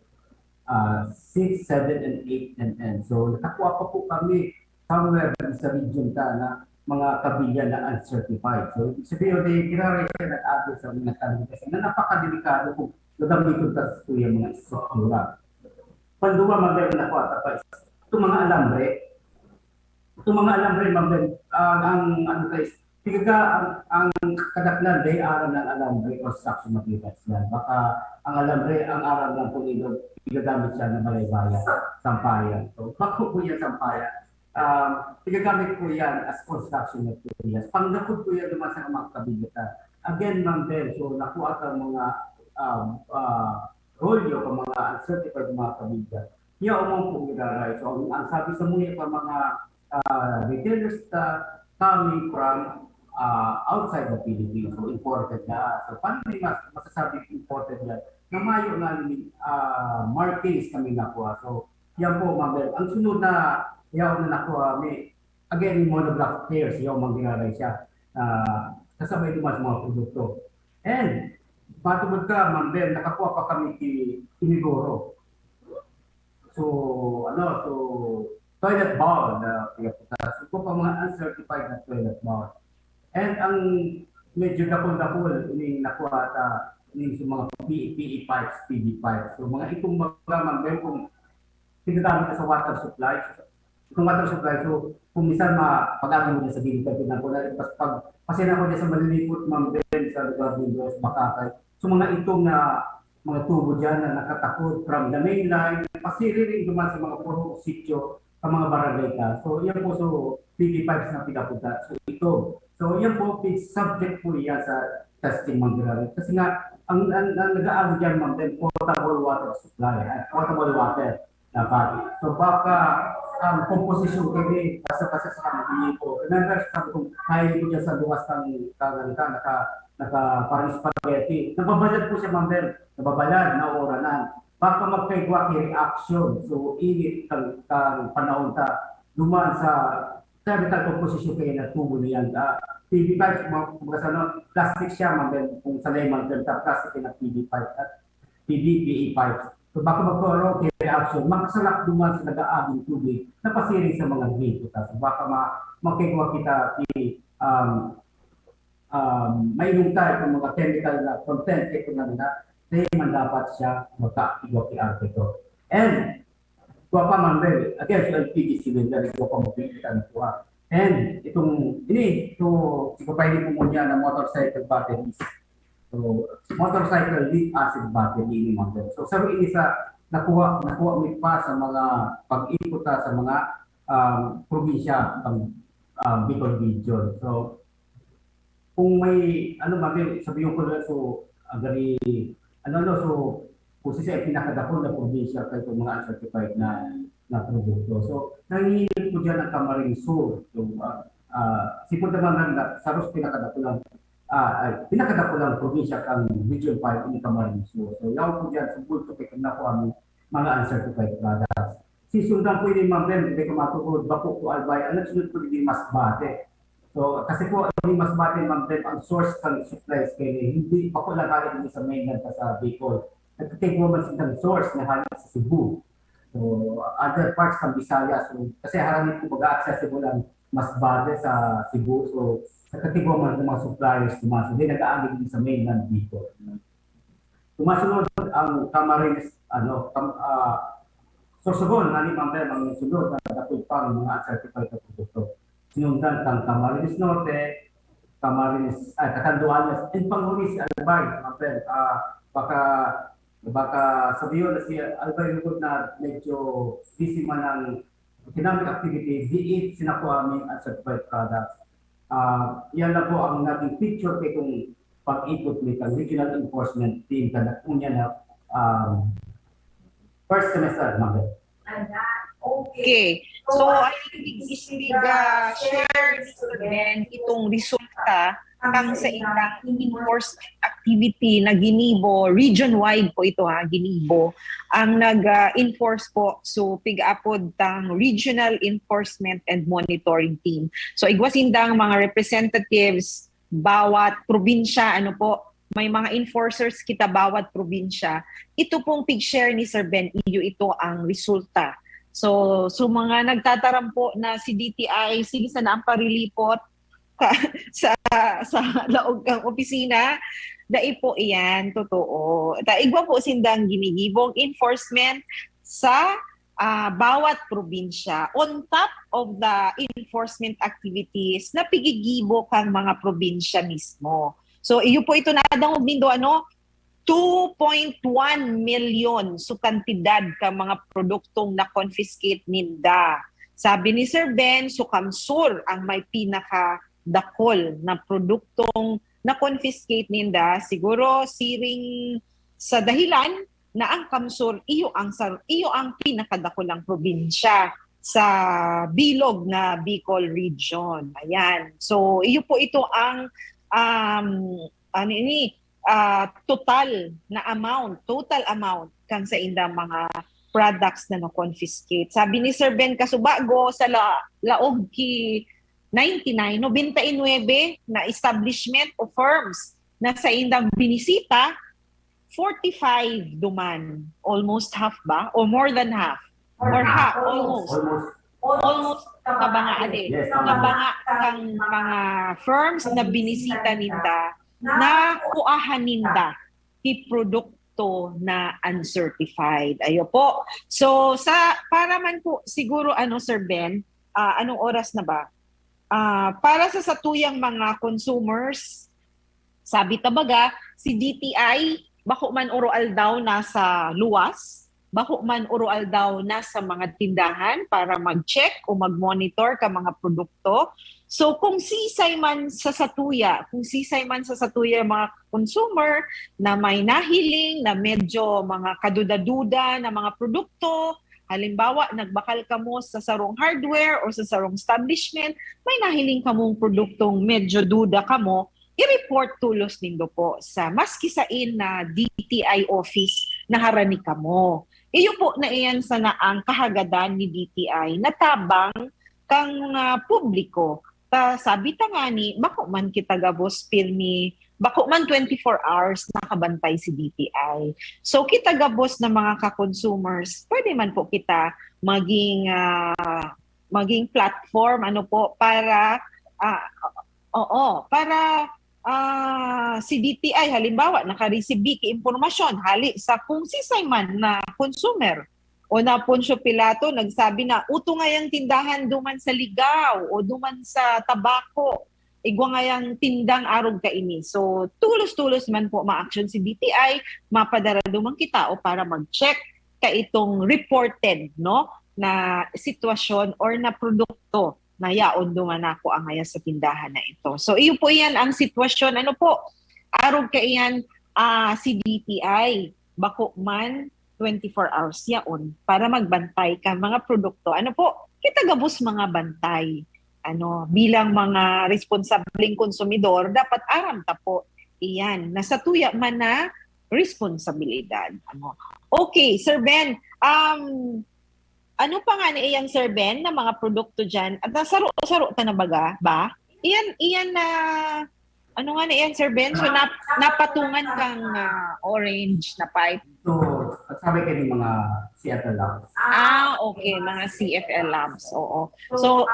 6, 7, and 8, and 10. So, nakakuha pa po kami somewhere sa region na mga kabilya na uncertified. So, sabihin nyo, kinaray siya nag-ato sa mga tanong kasi na napakadelikado kung nagamitin ka sa yung mga struktura. Panduwa, magdala na po at itong mga alambre, magdala, ang guys, ang kadaklan day aral ng alambre construction materials yan. Baka ang alambre, ang aral lang po nito, igagamit siya ng malaybaya, sampayan. So, bako po yan sampayan. Igagamit po yan as construction materials. Panggapod po yan naman sa mga kabinet. Again, ma'am Ben, so nakuha ka mga rolyo, mga uncertified mga kabinet. Iya umang po ginaray. So, ang sabi sa muna pa mga retailers coming from outside the Philippines, so imported na. So, paano may masasabi imported na? Na mayo nga markings kami nakuha. So, yan po, ma'am. Ang sunod na yaw na nakuha, again, yung monoblock players, yaw mang ginaray siya. Kasabay naman sa mga produkto. And, matubod ka, ma'am, nakakuha pa kami Inigoro. So, toilet bowl na pinaputas. So, pa mga uncertified na toilet bowl. And ang medyo dapol-dapol ini nakuha ini sa mga PE pipes, PD pipes. So mga itong mga ma'am kung tinagamit sa water supply. Itong water supply, so kung minsan pag-agin mo sa gilid ka ko na pag pasena ko sa malilipot ma'am sa lugar ng Diyos, Makakay. So mga itong na mga tubo dyan na nakatakot from the main line, pasiriring duman sa mga puro sityo, sa mga barangay ka. So yan po, so PD pipes na pinapunta. So ito. So yan po, subject po yan sa testing mga kasi nga, ang nag-aaral dyan ma'am, potable water supply, potable water na pati. So baka ang composition kayo sa mga po. Remember, sabi kong kaya ko dyan sa luwas ng parang spaghetti. Nababalad po siya ma'am, nababalad na oranan. Baka magkaigwa reaction. So init kang panahon ta dumaan sa vital composition kayo na tubo niyan. PV pipes, mga plastic siya, kung sa layman, plastic na PV pipes at PE pipes. So baka magkaroon kayo reaction, makasalak duman sa nag-aaging tubig na pasiring sa mga grito. So baka makikwa kita mainong tayo ng mga chemical na content ito na layman dapat siya magka-igwa ito. And kuha pa man din, again, so LPG cylinder, kuha pa mapilitan ito. And ito, sikapay po muna na motorcycle batteries. So, motorcycle lead acid battery ini mga. So, sabi ini sa nakuha mi pa sa mga pag-ikot sa mga probinsya ng Bicol Region. So, kung may sabi yung ko so kung siya ay pinakadakon na probinsya kay itong mga uncertified na produkto. So, nanginginig po dyan ang Camarines Sur. So, sipon naman na saros pinakadakulang probinsya kang Region 5 in Camarines Sur. So, yaw po dyan sa bulto kay nakuha mo mga uncertified products. Sisundan po yung mga hindi ko matugod, bako po albay, ang nagsunod po yung Masbate. So, kasi po yung Masbate, ang source ng supplies kayo, hindi pa po lang halit sa mainland sa Bicol. Nag-take mo man silang source na halit sa Cebu. So, other parts ng Visayas. So, kasi haramit po mag-accessible ang Masbate sa Cebu. So, nag-take mo man ng mga suppliers tumas. Hindi nag-aagig din sa mainland dito. Tumasunod ang Camarines, So sugon, nani Mamber, ang sunod na dapat pang mga certified na produkto. Sinundan kang Camarines Norte, Catanduanes, and panghuli si Albay, Mamber. Baka sabihin na si Albay Lugod na medyo busy man ng economic activity, be it sinakuha at certified products. Yan na po ang naging picture kay kung pag-ikot ni kang regional enforcement team kada unya na first semester, Mamber. Okay. So, I think share din itong resulta kang sa ilang enforcement activity na ginibo, region-wide po ito ginibo, ang nag-enforce po so pig-apod tang Regional Enforcement and Monitoring Team. So, igwasindang mga representatives bawat probinsya, may mga enforcers kita bawat probinsya. Ito pong pig-share ni Sir Ben Iyo, ito ang resulta. So mga nagtatarampo na si DTI, sige sana ang parilipot sa laog kang opisina, dai po iyan, totoo. Igwa po sindang ginigibong enforcement sa bawat probinsya on top of the enforcement activities na pigigibo kang mga probinsya mismo. So, iyo po ito nadangog nindo, 2.1 million so kantidad ka mga produktong na-confiscate ninda. Sabi ni Sir Ben, so Kamsur ang may pinaka-dakol na produktong na-confiscate ninda. Siguro siring sa dahilan na ang Kamsur, iyo ang pinakadakolang probinsya sa bilog na Bicol region. Ayan. So, iyo po ito ang total amount kang sa inda mga products na no-confiscate. Sabi ni Sir Ben Kasubago sa laog ki 99 na establishment o firms na sa indang binisita, 45 duman. Almost half ba? Or more than half? Or half? Almost kabanga Yes, kabanga kang mga firms na binisita ninda na kuahan ninda ti produkto na uncertified. Ayo po. So para man po siguro Sir Ben, anong oras na ba? Para sa satuyang mga consumers, sabi tabaga si DTI bako man oroal daw nasa luwas, bako man oroal daw nasa mga tindahan para mag-check o mag-monitor ka mga produkto. So kung sisay man sa satuya mga consumer na may nahiling na medyo mga kaduda-duda na mga produkto, halimbawa nagbakal ka mo sa sarong hardware o sa sarong establishment, may nahiling ka mong produktong medyo duda ka mo, i-report tulos nindo po sa maskisain na DTI office na harani ka mo. Iyo po na iyan sana ang kahagadan ni DTI na tabang kang publiko. Sabi ta nga ni, bako man kita gabos pilmi, bako man 24 hours nakabantay si DTI. So kita gabos na mga ka-consumers, pwede man po kita maging platform para si DTI halimbawa naka-receive ki impormasyon hali sa kung sisay man na consumer o na Poncio Pilato nagsabi na uto nga yang tindahan duman sa ligaw o duman sa tabako igwa nga yang tindang arog ka ini. So tulos-tulos man po ma-action si DTI, mapadara duman kita o para mag-check ka itong reported na sitwasyon or na produkto na yaon duman ako ang ngaya sa tindahan na ito. So iyo po yan ang sitwasyon. Arog ka iyan si DTI. Bako man 24 hours yaon para magbantay ka mga produkto. Kita gabos mga bantay. Bilang mga responsableng konsumidor, dapat aram ta po iyan. Nasa tuya man na responsibilidad. Okay, Sir Ben, ano pa nga ni iyang Sir Ben na mga produkto dyan? At nasaro-saro ta na ba? Iyan na, ano nga ni iyang Sir Ben? So napatungan kang orange na pipe. So, sabi kayo ng mga CFL lamps. Okay. Mga CFL lamps. Oo. So,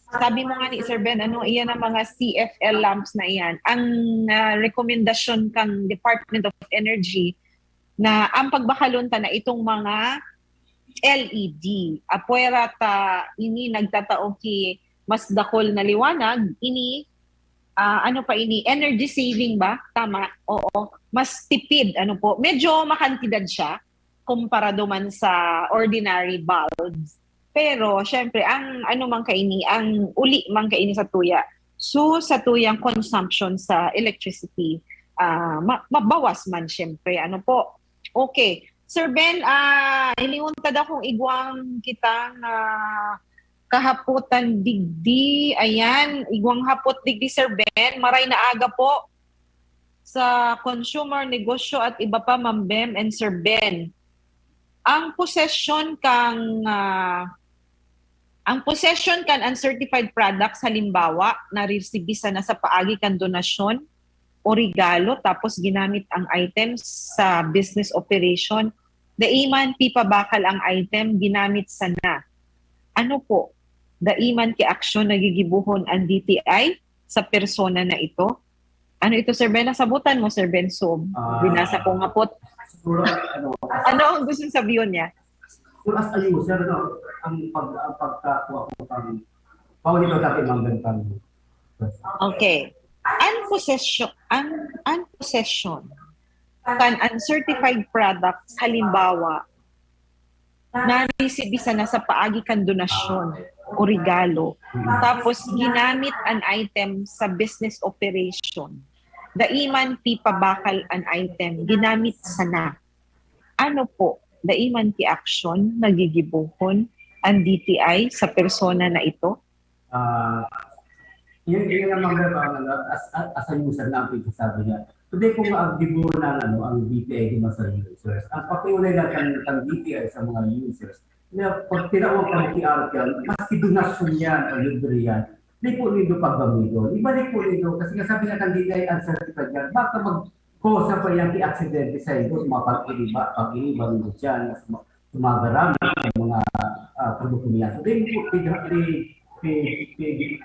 sabi mo nga ni Sir Ben, iyan ang mga CFL lamps na iyan. Ang rekomendasyon kang Department of Energy na ang pagbakalunta na itong mga LED. Apuera ta ini nagtatao ki mas dakol na liwanag, ini ano pa ini, energy saving ba? Tama, oo. Mas tipid, ano po. Medyo makantidad siya komparado man sa ordinary bulbs. Pero, syempre, ang ano man kaini, ang uli man kaini sa tuya. So, sa tuyang consumption sa electricity, mabawas man syempre. Ano po? Okay. Sir Ben, iniuntad akong igwang kitang kahaputan digdi. Ayan, igwang hapot digdi, Sir Ben. Maray na aga po sa consumer, negosyo at iba pa, Ma'am Bem and Sir Ben. Ang possession kang uncertified products, halimbawa, na-receive na sa paagi kang donasyon o regalo, tapos ginamit ang items sa business operation, daiman pipa bakal ang item, ginamit sana. Ano po? Daiman ki aksyon nagigibuhon ang DTI sa persona na ito? Ano ito, Sir Ben? Nasabutan mo, Sir Ben? So, binasa ko nga po. Siguro, Ano ang gusto sabihin niya? siguro as a user, no, ang pagkakuha ko pang paulit ko dati mga ganitang. Okay. Unpossession kan uncertified products, halimbawa, na-receive na sa paagi kan donasyon o regalo, tapos ginamit an item sa business operation, daiman pipa bakal an item, ginamit sana. Ano po? Daiman ti action nagigibuhon ang DTI sa persona na ito? Yun ang mga as a user na ang pagsasabi niya. Today kung ang-gibo na ang DTI di sa users, ang pakiulay lang ng DTI sa mga users, na pag tinawag ka ng QR yan, maski donasyon yan o libre yan, di po nito paggamido. Di ba di po nito? Kasi nga sabi nga ng DTI uncertified yan, baka mag-kosa pa yan ki-accidente sa ito, sa mga pag-iniba nito dyan, sa mga garamit ng mga produkto niya. So di po,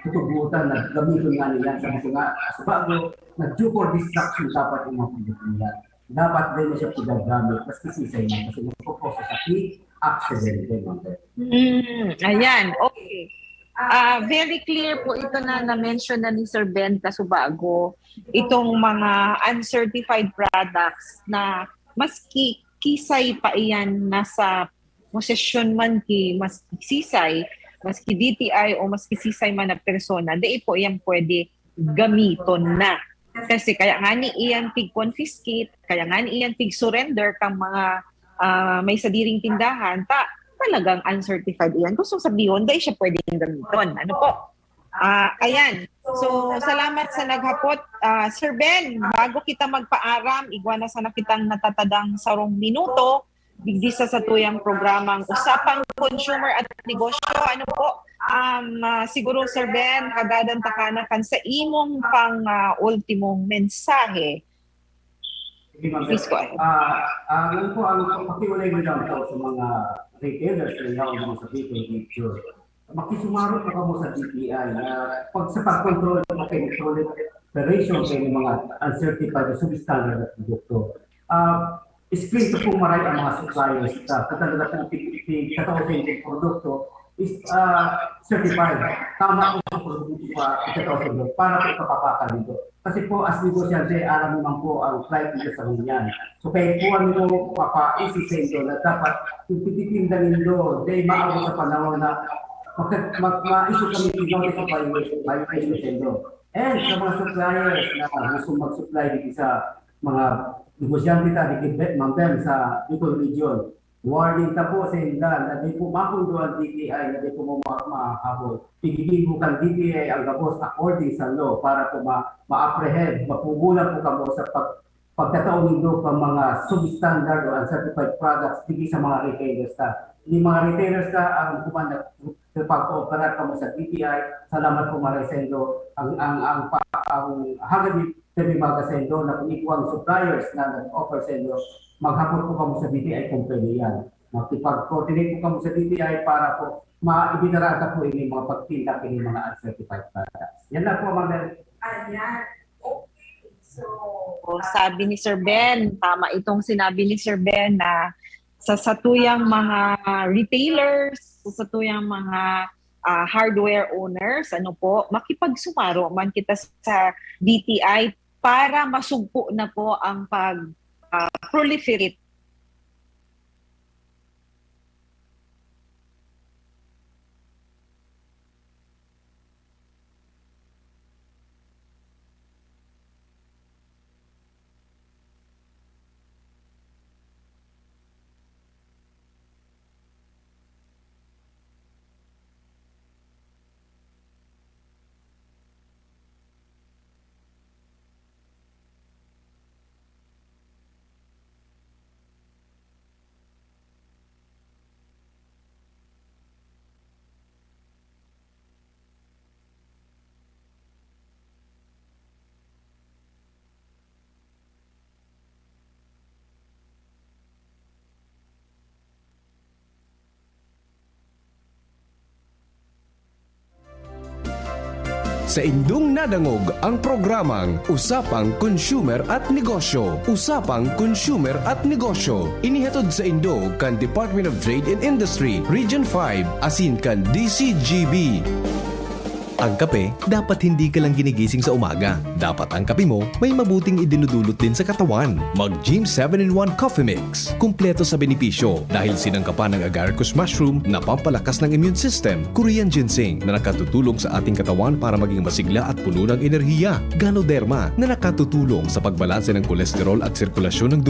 tutubutan na gamitin nga nila sa mga sa bago na due for distraction dapat yung mga produkto nila. Dapat din na siya pinagamit kasi sisay niya kasi nagpo-process sa accident din. Ayan, okay. Very clear po ito na mention na ni Sir Ben Casubago, itong mga uncertified products na maski kisay pa iyan nasa posesyon man ki mas sisay, maski DTI o maski sisay man na persona, di po iyan pwede gamiton na. Kasi kaya nga ni iyan tig-confiscate, kaya nga ni iyan tig-surrender kang mga may sadiring tindahan, talagang uncertified iyan. Gusto sabihin, dahil siya pwedeng gamiton. Ano po? Ayan. So, salamat sa naghapot. Sir Ben, bago kita magpaaram, igwana sana kitang natatadang sarong minuto, digdi sa tuyang programang Usapang Consumer at Negosyo. Ano po? Siguro, Sir Ben, hagadan takana kan sa imong pang ultimong mensahe. Please go ahead. Ano po, ang pakiulay mo lang po sa mga retailers na yaw mo sa retail picture. Makisumarot na mo sa DTI pag sa pag-control ng control operation kayo ng mga uncertified o substandard na produkto. Screen po maray ang mga suppliers sa katalaga po katawin ng produkto is certified. Tama po sa produkto pa katawin doon para po kapapakal dito. Kasi po as negosyante, alam naman po ang flight nito sa ganyan. So kaya po ano mo papa-isisendo na dapat yung tititinda nito, they maabot sa panahon na ma-issue kami notice of violation. And sa mga suppliers na gusto mag-supply dito sa mga negosyante dito, Ma'am sa Bicol Region, warning ta po sa inda na di po mapunduan DTI na di po makakabot. Pigigin po kang DTI ang gabos according sa law para po ma-apprehend, mapugulan po kamo sa pagkataon nito pang mga substandard o uncertified products dito sa mga retailers ta. Yung mga retailers ta ang kumanda sa pag-ooperat kamo sa DTI. Salamat po Maray Sendo. Ang hagad ni mga Sendo na kung suppliers na nag-offer Sendo, maghapon po kamo sa DTI company yan. Makipag-coordinate po kamo sa DTI para po maibinarata po ini mga pagtinda kini mga uncertified products. Yan na po, Ma'am. Ayan. Okay. So, sabi ni Sir Ben, tama itong sinabi ni Sir Ben na sa satuyang mga retailers, sa satuyang mga hardware owners, makipagsumaro man kita sa DTI para masugpo na po ang pag-proliferate Sa indong nadangog ang programang Usapang Consumer at Negosyo. Usapang Consumer at Negosyo. Inihatod sa Indo kan Department of Trade and Industry, Region 5, asin kan DCGB. Ang kape, dapat hindi ka lang ginigising sa umaga. Dapat ang kape mo may mabuting idinudulot din sa katawan. Mag-Gym 7-in-1 Coffee Mix. Kumpleto sa benepisyo dahil sinangkapan ng agaricus mushroom na pampalakas ng immune system, Korean ginseng na nakatutulong sa ating katawan para maging masigla at puno ng enerhiya, Ganoderma na nakatutulong sa pagbalanse ng kolesterol at sirkulasyon ng